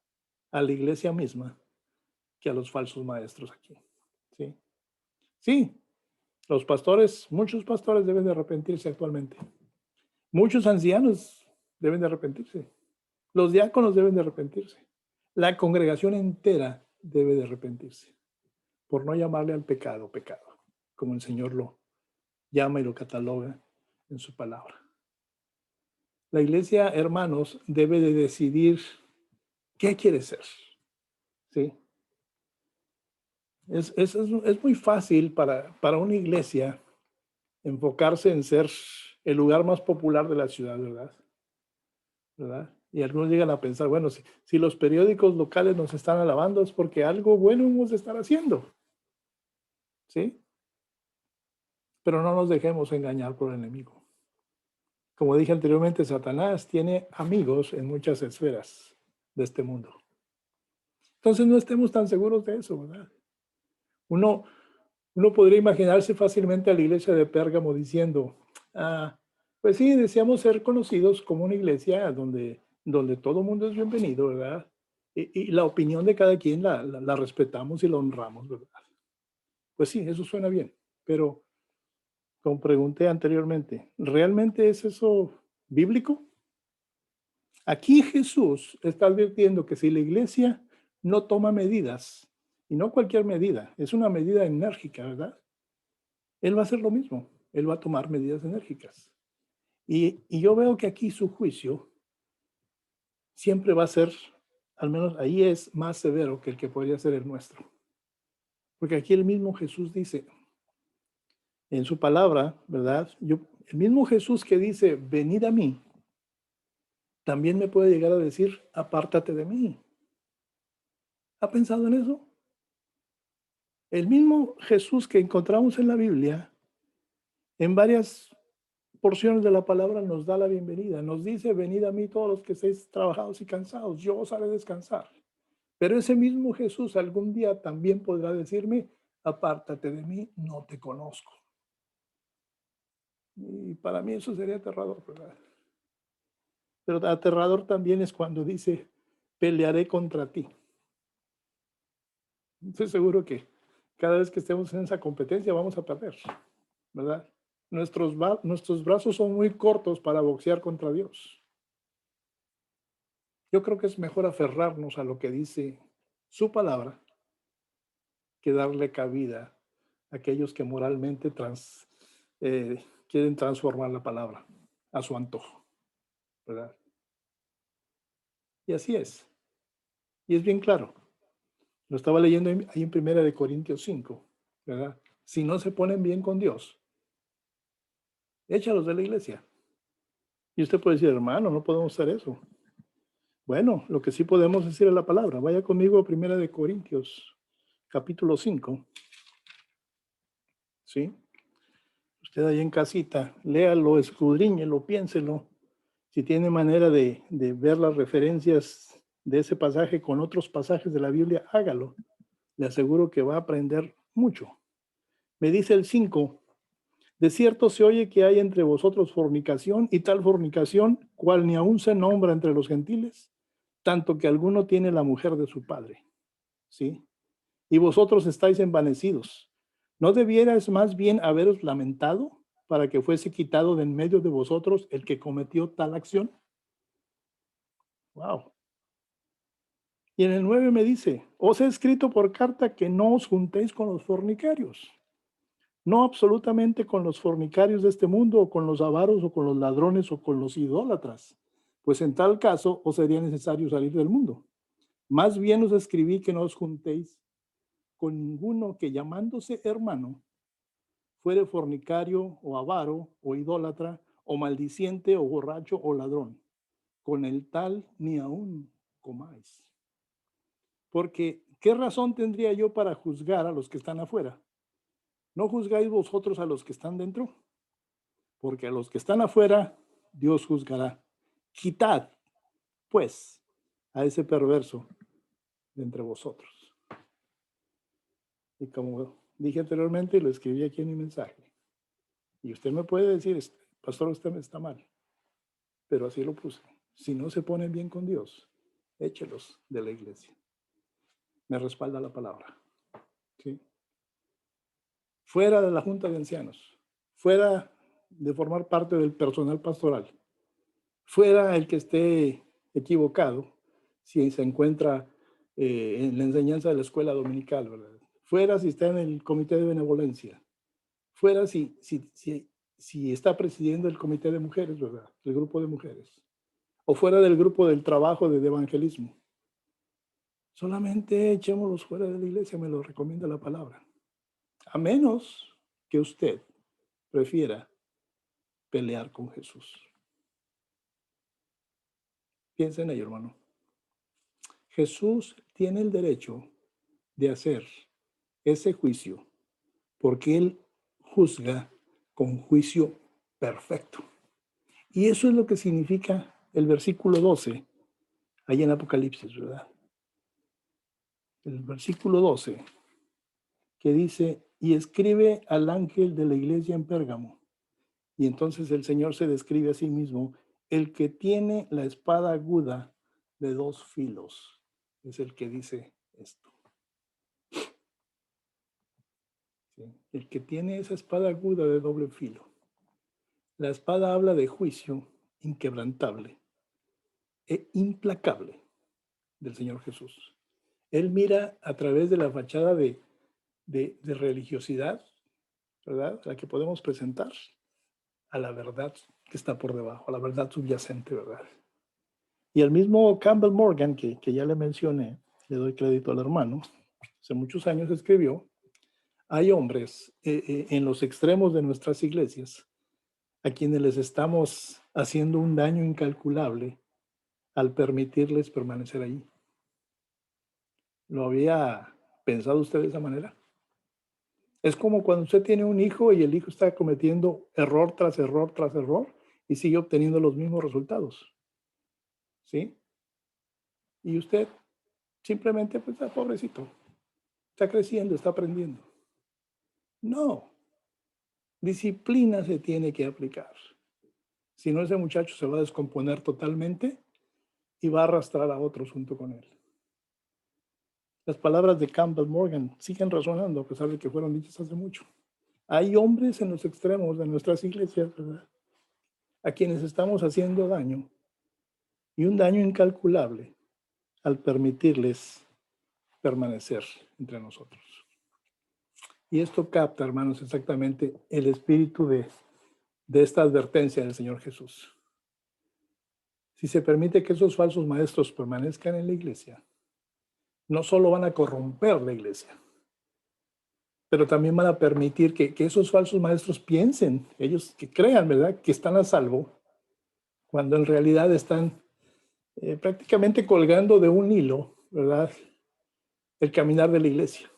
a la iglesia misma que a los falsos maestros aquí. Sí, sí, los pastores, muchos pastores deben de arrepentirse actualmente. Muchos ancianos deben de arrepentirse. Los diáconos deben de arrepentirse. La congregación entera debe de arrepentirse por no llamarle al pecado pecado, como el Señor lo llama y lo cataloga en su palabra. La iglesia, hermanos, debe de decidir qué quiere ser. ¿Sí? Es muy fácil para una iglesia enfocarse en ser el lugar más popular de la ciudad, ¿verdad? ¿Verdad? Y algunos llegan a pensar, bueno, si los periódicos locales nos están alabando es porque algo bueno hemos de estar haciendo. ¿Sí? Pero no nos dejemos engañar por el enemigo. Como dije anteriormente, Satanás tiene amigos en muchas esferas de este mundo. Entonces no estemos tan seguros de eso, ¿verdad? Uno podría imaginarse fácilmente a la iglesia de Pérgamo diciendo, pues sí, deseamos ser conocidos como una iglesia donde todo mundo es bienvenido, ¿verdad? Y la opinión de cada quien la respetamos y la honramos, ¿verdad? Pues sí, eso suena bien, pero como pregunté anteriormente, ¿realmente es eso bíblico? Aquí Jesús está advirtiendo que si la iglesia no toma medidas, y no cualquier medida, es una medida enérgica, ¿verdad? Él va a hacer lo mismo, él va a tomar medidas enérgicas. Y yo veo que aquí su juicio siempre va a ser, al menos ahí es más severo que el que podría ser el nuestro. Porque aquí el mismo Jesús dice, en su palabra, ¿verdad? El mismo Jesús que dice, venid a mí, también me puede llegar a decir, apártate de mí. ¿Ha pensado en eso? El mismo Jesús que encontramos en la Biblia, en varias porciones de la palabra nos da la bienvenida. Nos dice, venid a mí todos los que estéis trabajados y cansados, yo os haré descansar. Pero ese mismo Jesús algún día también podrá decirme, apártate de mí, no te conozco. Y para mí eso sería aterrador, ¿verdad? Pero aterrador también es cuando dice, pelearé contra ti. Estoy seguro que cada vez que estemos en esa competencia vamos a perder, ¿verdad? Nuestros brazos son muy cortos para boxear contra Dios. Yo creo que es mejor aferrarnos a lo que dice su palabra que darle cabida a aquellos que moralmente quieren transformar la palabra a su antojo, ¿verdad? Y así es. Y es bien claro. Lo estaba leyendo ahí en 1 Corintios 5, ¿verdad? Si no se ponen bien con Dios, échalos de la iglesia. Y usted puede decir, hermano, no podemos hacer eso. Bueno, lo que sí podemos decir es la palabra. Vaya conmigo a 1 Corintios, capítulo 5. ¿Sí? Usted ahí en casita, léalo, escudriñelo, piénselo. Si tiene manera de ver las referencias de ese pasaje con otros pasajes de la Biblia, hágalo. Le aseguro que va a aprender mucho. Me dice el 5, de cierto se oye que hay entre vosotros fornicación, y tal fornicación, cual ni aún se nombra entre los gentiles, tanto que alguno tiene la mujer de su padre. ¿Sí? Y vosotros estáis envanecidos. ¿No debierais más bien haberos lamentado para que fuese quitado de en medio de vosotros el que cometió tal acción? Wow. Y en el 9 me dice, os he escrito por carta que no os juntéis con los fornicarios, no absolutamente con los fornicarios de este mundo, o con los avaros, o con los ladrones, o con los idólatras, pues en tal caso os sería necesario salir del mundo. Más bien os escribí que no os juntéis con ninguno que llamándose hermano fuere fornicario, o avaro, o idólatra, o maldiciente, o borracho, o ladrón. Con el tal ni aún comáis. Porque, ¿qué razón tendría yo para juzgar a los que están afuera? ¿No juzgáis vosotros a los que están dentro? Porque a los que están afuera, Dios juzgará. Quitad, pues, a ese perverso de entre vosotros. Y como dije anteriormente, lo escribí aquí en mi mensaje. Y usted me puede decir, pastor, usted me está mal. Pero así lo puse. si no se ponen bien con Dios, échelos de la iglesia. Me respalda la palabra. ¿Sí? Fuera de la junta de ancianos, fuera de formar parte del personal pastoral, fuera el que esté equivocado, si se encuentra en la enseñanza de la escuela dominical, ¿verdad? Fuera si está en el comité de benevolencia, fuera si está presidiendo el comité de mujeres, ¿verdad? El grupo de mujeres, o fuera del grupo del trabajo de evangelismo. Solamente echémoslos fuera de la iglesia, me lo recomienda la palabra. A menos que usted prefiera pelear con Jesús. Piensa en ello, hermano. Jesús tiene el derecho de hacer ese juicio porque Él juzga con juicio perfecto. Y eso es lo que significa el versículo 12, ahí en Apocalipsis, ¿verdad? El versículo 12, que dice, y escribe al ángel de la iglesia en Pérgamo. Y entonces el Señor se describe a sí mismo, el que tiene la espada aguda de 2 filos, es el que dice esto. ¿Sí? El que tiene esa espada aguda de doble filo. La espada habla de juicio inquebrantable e implacable del Señor Jesús. Él mira a través de la fachada de religiosidad, ¿verdad? La que podemos presentar a la verdad que está por debajo, a la verdad subyacente, ¿verdad? Y el mismo Campbell Morgan, que ya le mencioné, le doy crédito al hermano, hace muchos años escribió, hay hombres en los extremos de nuestras iglesias a quienes les estamos haciendo un daño incalculable al permitirles permanecer ahí. ¿Lo había pensado usted de esa manera? Es como cuando usted tiene un hijo y el hijo está cometiendo error tras error tras error y sigue obteniendo los mismos resultados. ¿Sí? Y usted simplemente, pues, está pobrecito. Está creciendo, está aprendiendo. No. Disciplina se tiene que aplicar. Si no, ese muchacho se va a descomponer totalmente y va a arrastrar a otros junto con él. Las palabras de Campbell Morgan siguen resonando a pesar de que fueron dichas hace mucho. Hay hombres en los extremos de nuestras iglesias, ¿verdad?, a quienes estamos haciendo daño, y un daño incalculable, al permitirles permanecer entre nosotros. Y esto capta, hermanos, exactamente el espíritu de esta advertencia del Señor Jesús. Si se permite que esos falsos maestros permanezcan en la iglesia, no solo van a corromper la iglesia, pero también van a permitir que esos falsos maestros piensen, ellos que crean, ¿verdad?, que están a salvo, cuando en realidad están prácticamente colgando de un hilo, ¿verdad?, el caminar de la iglesia.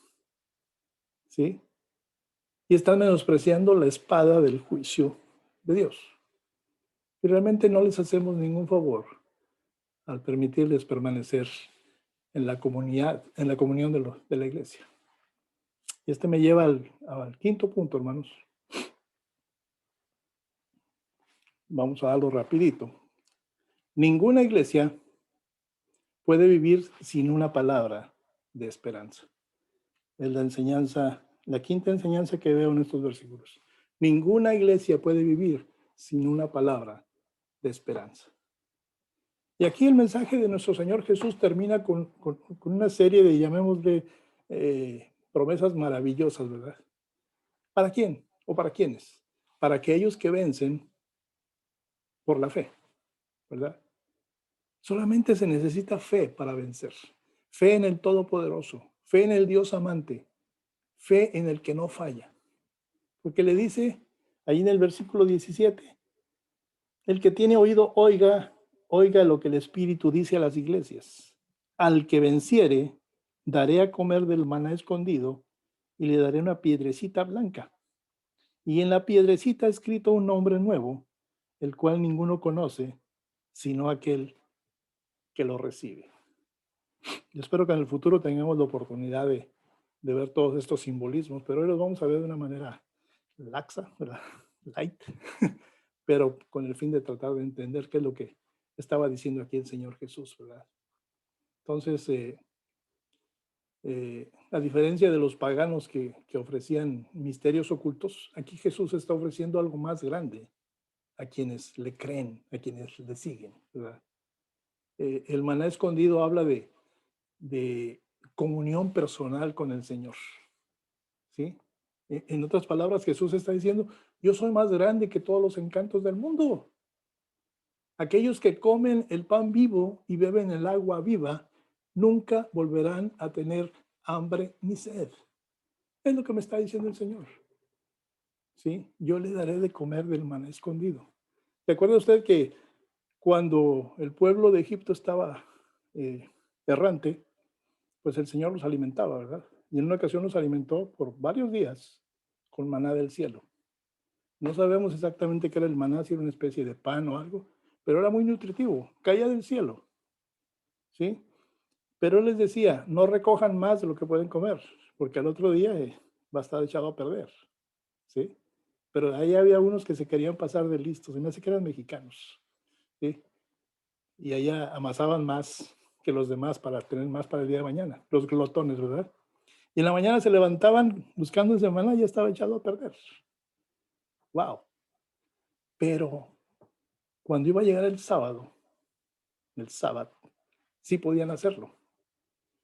¿Sí? Y están menospreciando la espada del juicio de Dios. Y realmente no les hacemos ningún favor al permitirles permanecer en la comunidad, en la comunión de la iglesia. Y este me lleva al quinto punto, hermanos. Vamos a darlo rapidito. Ninguna iglesia puede vivir sin una palabra de esperanza. Es la enseñanza, la quinta enseñanza que veo en estos versículos. Ninguna iglesia puede vivir sin una palabra de esperanza. Y aquí el mensaje de nuestro Señor Jesús termina con una serie de, llamémosle, promesas maravillosas, ¿verdad? ¿Para quién? ¿O para quiénes? Para aquellos que vencen por la fe, ¿verdad? Solamente se necesita fe para vencer. Fe en el Todopoderoso, fe en el Dios amante, fe en el que no falla. Porque le dice ahí en el versículo 17, el que tiene oído, oiga lo que el Espíritu dice a las iglesias. Al que venciere, daré a comer del maná escondido y le daré una piedrecita blanca. Y en la piedrecita escrito un nombre nuevo, el cual ninguno conoce, sino aquel que lo recibe. Yo espero que en el futuro tengamos la oportunidad de ver todos estos simbolismos, pero hoy los vamos a ver de una manera laxa, ¿verdad?, light, pero con el fin de tratar de entender qué es lo que estaba diciendo aquí el Señor Jesús, ¿verdad? Entonces, a diferencia de los paganos que ofrecían misterios ocultos, aquí Jesús está ofreciendo algo más grande a quienes le creen, a quienes le siguen, ¿verdad? El maná escondido habla de comunión personal con el Señor, ¿sí? En otras palabras, Jesús está diciendo, yo soy más grande que todos los encantos del mundo. Aquellos que comen el pan vivo y beben el agua viva, nunca volverán a tener hambre ni sed. Es lo que me está diciendo el Señor. ¿Sí? Yo le daré de comer del maná escondido. ¿Se acuerda usted que cuando el pueblo de Egipto estaba errante, pues el Señor los alimentaba, ¿verdad? Y en una ocasión los alimentó por varios días con maná del cielo. No sabemos exactamente qué era el maná, si era una especie de pan o algo, pero era muy nutritivo, caía del cielo, ¿sí? Pero él les decía, no recojan más de lo que pueden comer, porque al otro día va a estar echado a perder, ¿sí? Pero ahí había unos que se querían pasar de listos, y me hace que eran mexicanos, ¿sí? Y allá amasaban más que los demás para tener más para el día de mañana, los glotones, ¿verdad? Y en la mañana se levantaban buscando ese maná y ya estaba echado a perder. ¡Wow! Pero cuando iba a llegar el sábado, sí podían hacerlo.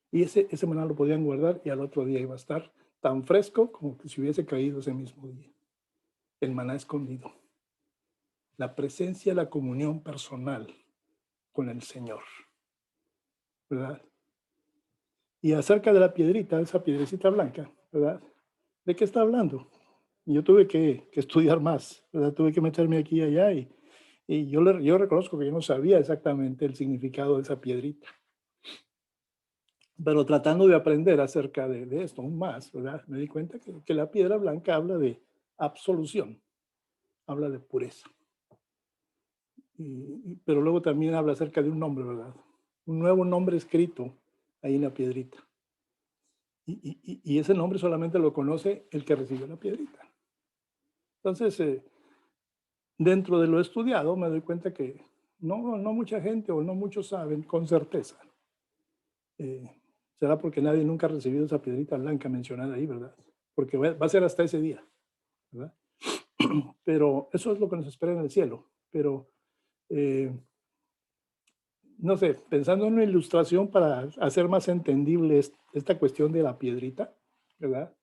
Y ese maná lo podían guardar y al otro día iba a estar tan fresco como que si hubiese caído ese mismo día. El maná escondido. La presencia, la comunión personal con el Señor, ¿verdad? Y acerca de la piedrita, esa piedrecita blanca, ¿verdad? ¿De qué está hablando? Y yo tuve que estudiar más, ¿verdad? Tuve que meterme aquí y allá y yo reconozco que yo no sabía exactamente el significado de esa piedrita. Pero tratando de aprender acerca de esto aún más, ¿verdad? Me di cuenta que la piedra blanca habla de absolución, habla de pureza. Pero luego también habla acerca de un nombre, ¿verdad? Un nuevo nombre escrito ahí en la piedrita. Y ese nombre solamente lo conoce el que recibió la piedrita. Entonces, dentro de lo estudiado, me doy cuenta que no mucha gente o no muchos saben con certeza. Será porque nadie nunca ha recibido esa piedrita blanca mencionada ahí, ¿verdad? Porque va a ser hasta ese día, ¿verdad? Pero eso es lo que nos espera en el cielo. Pero, no sé, pensando en una ilustración para hacer más entendible esta cuestión de la piedrita, ¿verdad?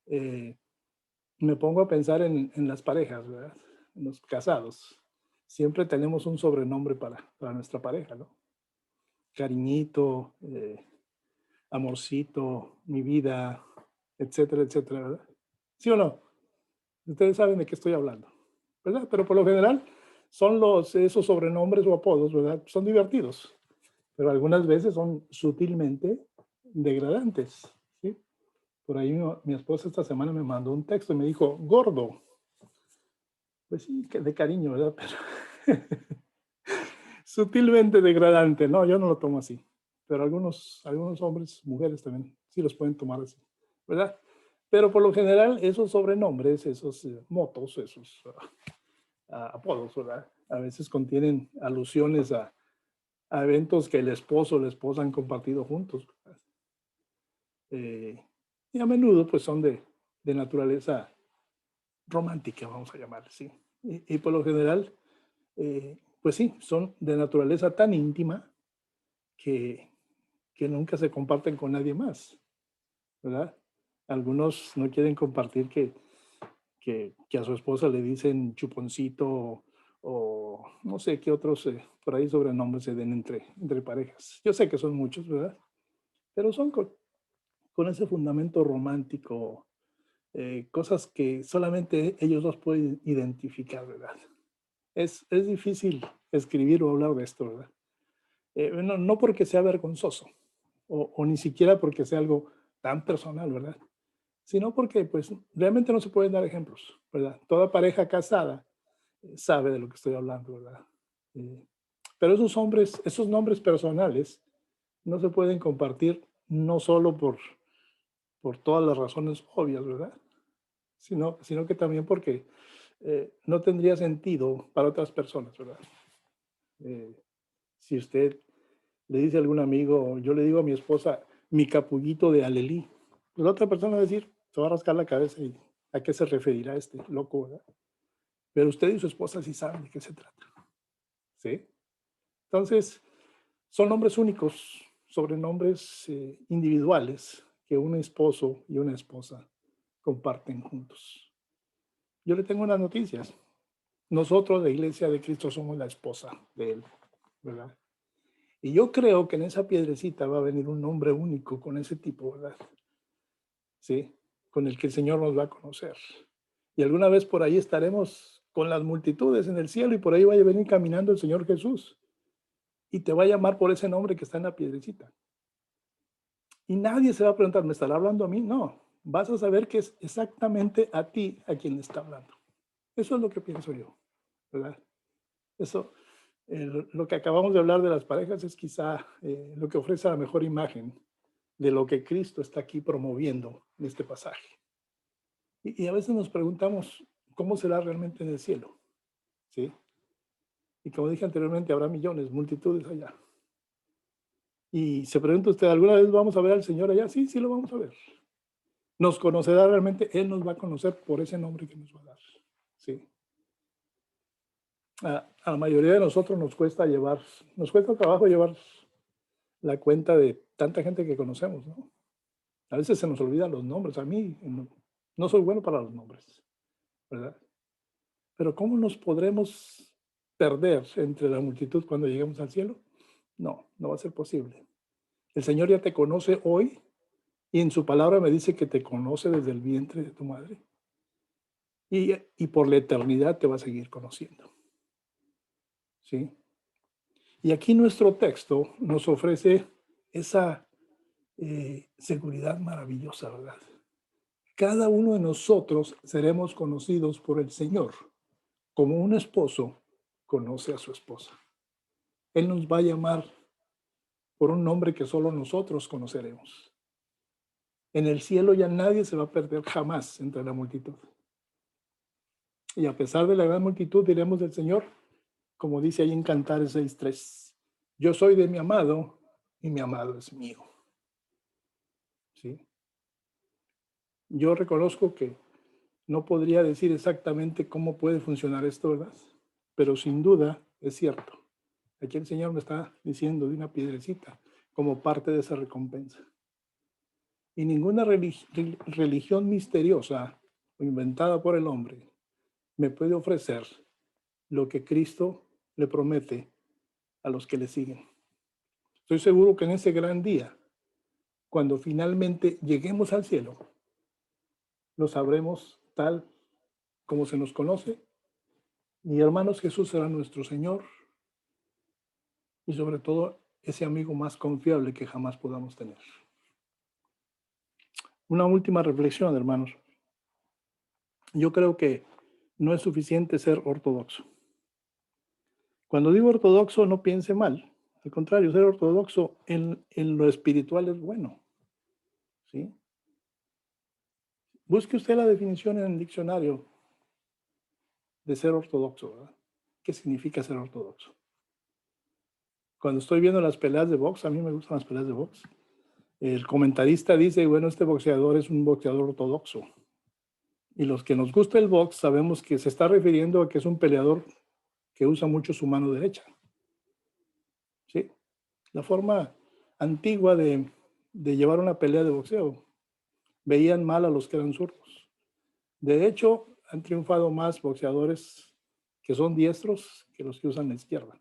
Me pongo a pensar en las parejas, ¿verdad? En los casados. Siempre tenemos un sobrenombre para nuestra pareja, ¿no? Cariñito, amorcito, mi vida, etcétera, etcétera, ¿verdad? ¿Sí o no? Ustedes saben de qué estoy hablando, ¿verdad? Pero por lo general son esos sobrenombres o apodos, ¿verdad? Son divertidos, pero algunas veces son sutilmente degradantes, ¿sí? Por ahí mi esposa esta semana me mandó un texto y me dijo, gordo. Pues sí, de cariño, ¿verdad? Pero sutilmente degradante, no, yo no lo tomo así. Pero algunos hombres, mujeres también, sí los pueden tomar así, ¿verdad? Pero por lo general, esos sobrenombres, esos motos, esos apodos, ¿verdad? A veces contienen alusiones a eventos que el esposo o la esposa han compartido juntos, ¿verdad? Y a menudo, pues son de naturaleza romántica, vamos a llamar, ¿sí? Y por lo general, pues sí, son de naturaleza tan íntima que, que nunca se comparten con nadie más, ¿verdad? Algunos no quieren compartir que a su esposa le dicen chuponcito o no sé qué otros por ahí sobrenombres se den entre parejas. Yo sé que son muchos, ¿verdad? Pero son con ese fundamento romántico, cosas que solamente ellos dos pueden identificar, ¿verdad? Es difícil escribir o hablar de esto, ¿verdad? No porque sea vergonzoso o ni siquiera porque sea algo tan personal, ¿verdad? Sino porque pues realmente no se pueden dar ejemplos, ¿verdad? Toda pareja casada sabe de lo que estoy hablando, ¿verdad? Eh, pero esos nombres personales no se pueden compartir no solo por todas las razones obvias, ¿verdad? Sino que también porque no tendría sentido para otras personas, ¿verdad? Si usted le dice a algún amigo, yo le digo a mi esposa, mi capullito de alelí, pues la otra persona va a decir, se va a rascar la cabeza y a qué se referirá este loco, ¿verdad? Pero usted y su esposa sí saben de qué se trata, ¿sí? Entonces, son nombres únicos, sobrenombres individuales que un esposo y una esposa comparten juntos. Yo le tengo unas noticias. Nosotros, la Iglesia de Cristo, somos la esposa de Él, ¿verdad? Y yo creo que en esa piedrecita va a venir un nombre único con ese tipo, ¿verdad? Sí, con el que el Señor nos va a conocer. Y alguna vez por ahí estaremos con las multitudes en el cielo y por ahí vaya a venir caminando el Señor Jesús y te va a llamar por ese nombre que está en la piedrecita. Y nadie se va a preguntar, ¿me estará hablando a mí? No, vas a saber que es exactamente a ti a quien le está hablando. Eso es lo que pienso yo, ¿verdad? Eso, lo que acabamos de hablar de las parejas es quizá lo que ofrece la mejor imagen de lo que Cristo está aquí promoviendo en este pasaje. Y a veces nos preguntamos, ¿cómo será realmente en el cielo? ¿Sí? Y como dije anteriormente, habrá millones, multitudes allá. Y se pregunta usted, ¿alguna vez vamos a ver al Señor allá? Sí, sí lo vamos a ver. Nos conocerá realmente, Él nos va a conocer por ese nombre que nos va a dar. ¿Sí? A la mayoría de nosotros nos cuesta trabajo llevar la cuenta de tanta gente que conocemos, ¿no? A veces se nos olvidan los nombres. A mí no soy bueno para los nombres, ¿verdad? Pero ¿cómo nos podremos perder entre la multitud cuando lleguemos al cielo? No, no va a ser posible. El Señor ya te conoce hoy y en su palabra me dice que te conoce desde el vientre de tu madre. Y por la eternidad te va a seguir conociendo. ¿Sí? Y aquí nuestro texto nos ofrece esa seguridad maravillosa, ¿verdad? Cada uno de nosotros seremos conocidos por el Señor, como un esposo conoce a su esposa. Él nos va a llamar por un nombre que solo nosotros conoceremos. En el cielo ya nadie se va a perder jamás entre la multitud. Y a pesar de la gran multitud, diremos del Señor, como dice ahí en Cantares 6:3, yo soy de mi amado y mi amado es mío. ¿Sí? Yo reconozco que no podría decir exactamente cómo puede funcionar esto, ¿verdad? Pero sin duda es cierto. Aquí el Señor me está diciendo de una piedrecita como parte de esa recompensa. Y ninguna religión misteriosa o inventada por el hombre me puede ofrecer lo que Cristo le promete a los que le siguen. Estoy seguro que en ese gran día, cuando finalmente lleguemos al cielo, lo sabremos tal como se nos conoce. Y hermanos, Jesús será nuestro Señor y sobre todo ese amigo más confiable que jamás podamos tener. Una última reflexión, hermanos. Yo creo que no es suficiente ser ortodoxo. Cuando digo ortodoxo, no piense mal. Al contrario, ser ortodoxo en lo espiritual es bueno. ¿Sí? Busque usted la definición en el diccionario de ser ortodoxo, ¿verdad? ¿Qué significa ser ortodoxo? Cuando estoy viendo las peleas de box, a mí me gustan las peleas de box, el comentarista dice, bueno, este boxeador es un boxeador ortodoxo. Y los que nos gusta el box sabemos que se está refiriendo a que es un peleador que usa mucho su mano derecha. ¿Sí? La forma antigua de llevar una pelea de boxeo. Veían mal a los que eran zurdos. De hecho, han triunfado más boxeadores que son diestros que los que usan la izquierda,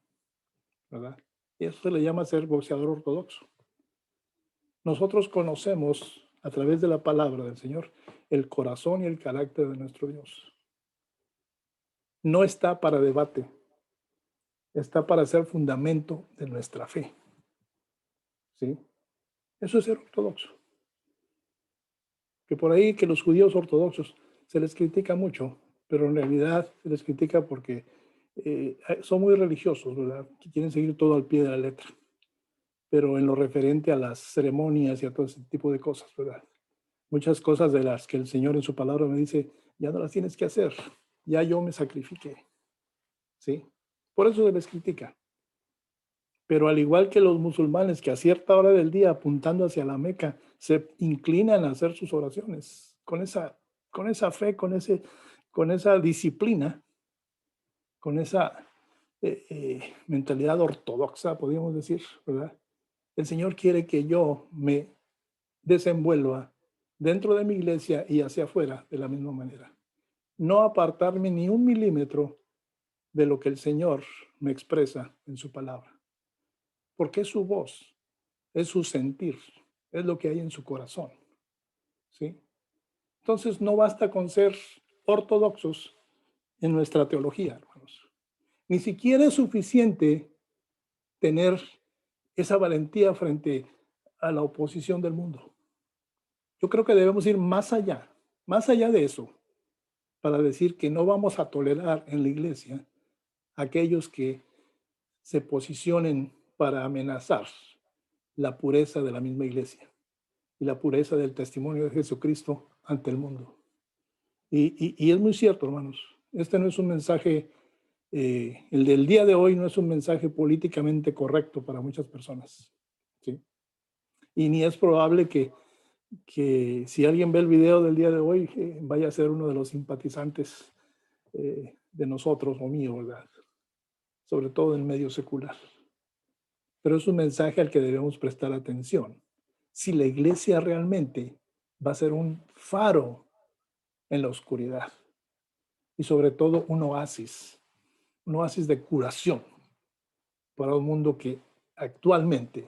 ¿verdad? Y eso se le llama ser boxeador ortodoxo. Nosotros conocemos a través de la palabra del Señor el corazón y el carácter de nuestro Dios. No está para debate, está para ser fundamento de nuestra fe. ¿Sí? Eso es ser ortodoxo. Que por ahí que los judíos ortodoxos se les critica mucho, pero en realidad se les critica porque son muy religiosos, ¿verdad? Que quieren seguir todo al pie de la letra. Pero en lo referente a las ceremonias y a todo ese tipo de cosas, ¿verdad? Muchas cosas de las que el Señor en su palabra me dice, ya no las tienes que hacer, ya yo me sacrifiqué. ¿Sí? Por eso se les critica. Pero al igual que los musulmanes que a cierta hora del día, apuntando hacia la Meca, se inclinan a hacer sus oraciones con esa fe, con esa disciplina, con esa mentalidad ortodoxa, podríamos decir, ¿verdad? El Señor quiere que yo me desenvuelva dentro de mi iglesia y hacia afuera de la misma manera. No apartarme ni un milímetro de lo que el Señor me expresa en su palabra. Porque es su voz, es su sentir, es lo que hay en su corazón. ¿Sí? Entonces no basta con ser ortodoxos en nuestra teología, hermanos. Ni siquiera es suficiente tener esa valentía frente a la oposición del mundo. Yo creo que debemos ir más allá de eso, para decir que no vamos a tolerar en la iglesia aquellos que se posicionen para amenazar la pureza de la misma iglesia y la pureza del testimonio de Jesucristo ante el mundo. Y es muy cierto, hermanos. Este no es un mensaje, el del día de hoy no es un mensaje políticamente correcto para muchas personas. ¿Sí? Y ni es probable que si alguien ve el video del día de hoy, vaya a ser uno de los simpatizantes de nosotros o mío, ¿verdad? Sobre todo en medio secular. Pero es un mensaje al que debemos prestar atención. Si la iglesia realmente va a ser un faro en la oscuridad y sobre todo un oasis de curación para un mundo que actualmente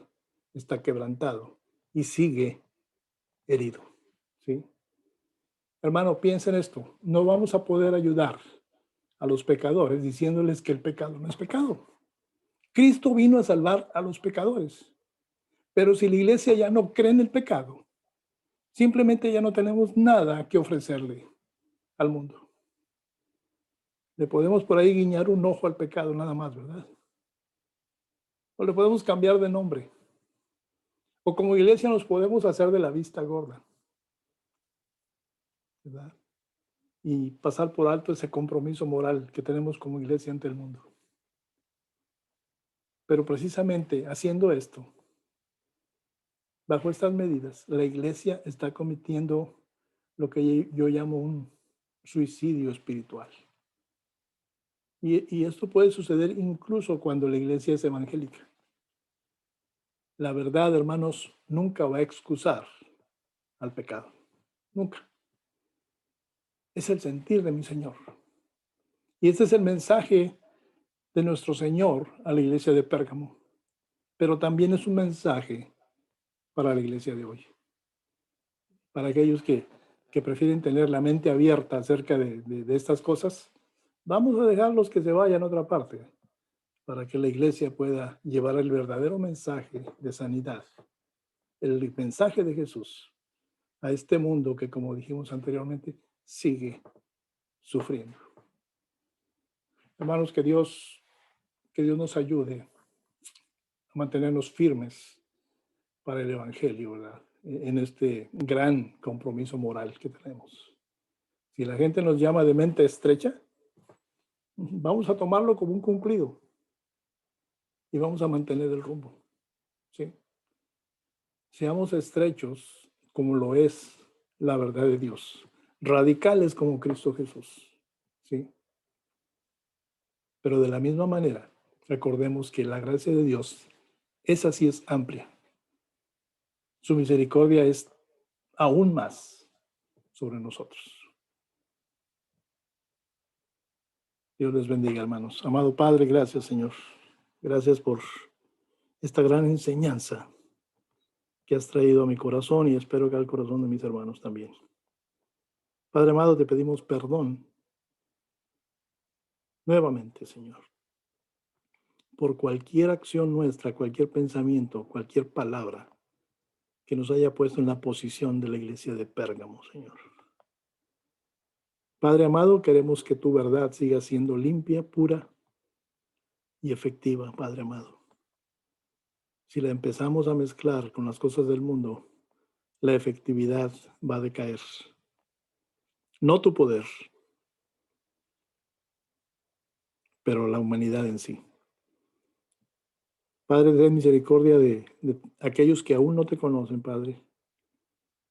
está quebrantado y sigue herido. ¿Sí? Hermano, piensa en esto. No vamos a poder ayudar a los pecadores diciéndoles que el pecado no es pecado. Cristo vino a salvar a los pecadores. Pero si la iglesia ya no cree en el pecado, simplemente ya no tenemos nada que ofrecerle al mundo. Le podemos por ahí guiñar un ojo al pecado nada más, ¿verdad? O le podemos cambiar de nombre. O como iglesia nos podemos hacer de la vista gorda, ¿verdad? Y pasar por alto ese compromiso moral que tenemos como iglesia ante el mundo. Pero precisamente haciendo esto, bajo estas medidas, la iglesia está cometiendo lo que yo llamo un suicidio espiritual. Y esto puede suceder incluso cuando la iglesia es evangélica. La verdad, hermanos, nunca va a excusar al pecado. Nunca. Es el sentir de mi Señor. Y este es el mensaje de nuestro Señor a la iglesia de Pérgamo. Pero también es un mensaje para la iglesia de hoy. Para aquellos que prefieren tener la mente abierta acerca de estas cosas, vamos a dejarlos que se vayan a otra parte para que la iglesia pueda llevar el verdadero mensaje de sanidad, el mensaje de Jesús a este mundo que, como dijimos anteriormente, sigue sufriendo. Hermanos, que Dios nos ayude a mantenernos firmes para el Evangelio, ¿verdad? En este gran compromiso moral que tenemos. Si la gente nos llama de mente estrecha, vamos a tomarlo como un cumplido y vamos a mantener el rumbo. ¿Sí? Seamos estrechos como lo es la verdad de Dios, radicales como Cristo Jesús. ¿Sí? Pero de la misma manera, recordemos que la gracia de Dios, esa sí es amplia. Su misericordia es aún más sobre nosotros. Dios les bendiga, hermanos. Amado Padre, gracias, Señor. Gracias por esta gran enseñanza que has traído a mi corazón y espero que al corazón de mis hermanos también. Padre amado, te pedimos perdón nuevamente, Señor, por cualquier acción nuestra, cualquier pensamiento, cualquier palabra que nos haya puesto en la posición de la iglesia de Pérgamo, Señor. Padre amado, queremos que tu verdad siga siendo limpia, pura y efectiva, Padre amado. Si la empezamos a mezclar con las cosas del mundo, la efectividad va a decaer. No tu poder, pero la humanidad en sí. Padre, ten misericordia de aquellos que aún no te conocen, Padre,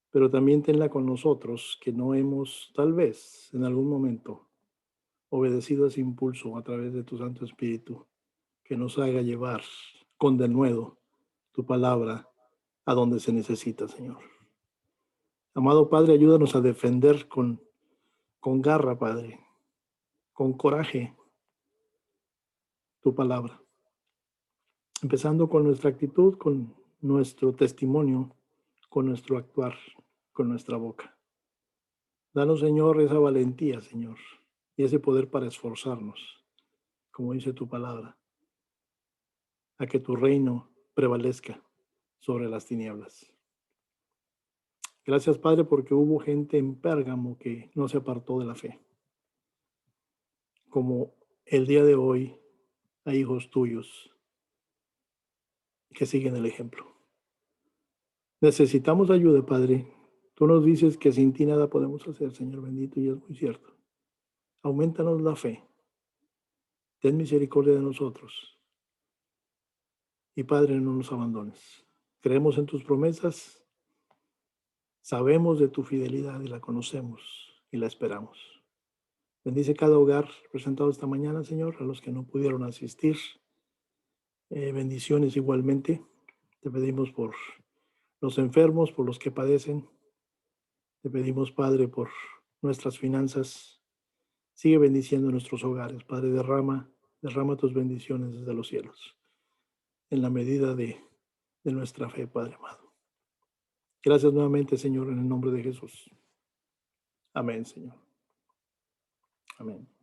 pero también tenla con nosotros, que no hemos, tal vez, en algún momento, obedecido a ese impulso a través de tu Santo Espíritu, que nos haga llevar con denuedo tu palabra a donde se necesita, Señor. Amado Padre, ayúdanos a defender con garra, Padre, con coraje tu palabra, empezando con nuestra actitud, con nuestro testimonio, con nuestro actuar, con nuestra boca. Danos, Señor, esa valentía, Señor, y ese poder para esforzarnos, como dice tu palabra, a que tu reino prevalezca sobre las tinieblas. Gracias, Padre, porque hubo gente en Pérgamo que no se apartó de la fe. Como el día de hoy hay hijos tuyos que siguen el ejemplo. Necesitamos ayuda, Padre. Tú nos dices que sin ti nada podemos hacer, Señor bendito, y es muy cierto. Aumentanos la fe. Ten misericordia de nosotros. Y Padre, no nos abandones. Creemos en tus promesas, sabemos de tu fidelidad y la conocemos y la esperamos. Bendice cada hogar presentado esta mañana, Señor, a los que no pudieron asistir. Bendiciones igualmente. Te pedimos por los enfermos, por los que padecen. Te pedimos, Padre, por nuestras finanzas. Sigue bendiciendo nuestros hogares. Padre, derrama tus bendiciones desde los cielos, en la medida de nuestra fe, Padre amado. Gracias nuevamente, Señor, en el nombre de Jesús. Amén, Señor. Amén.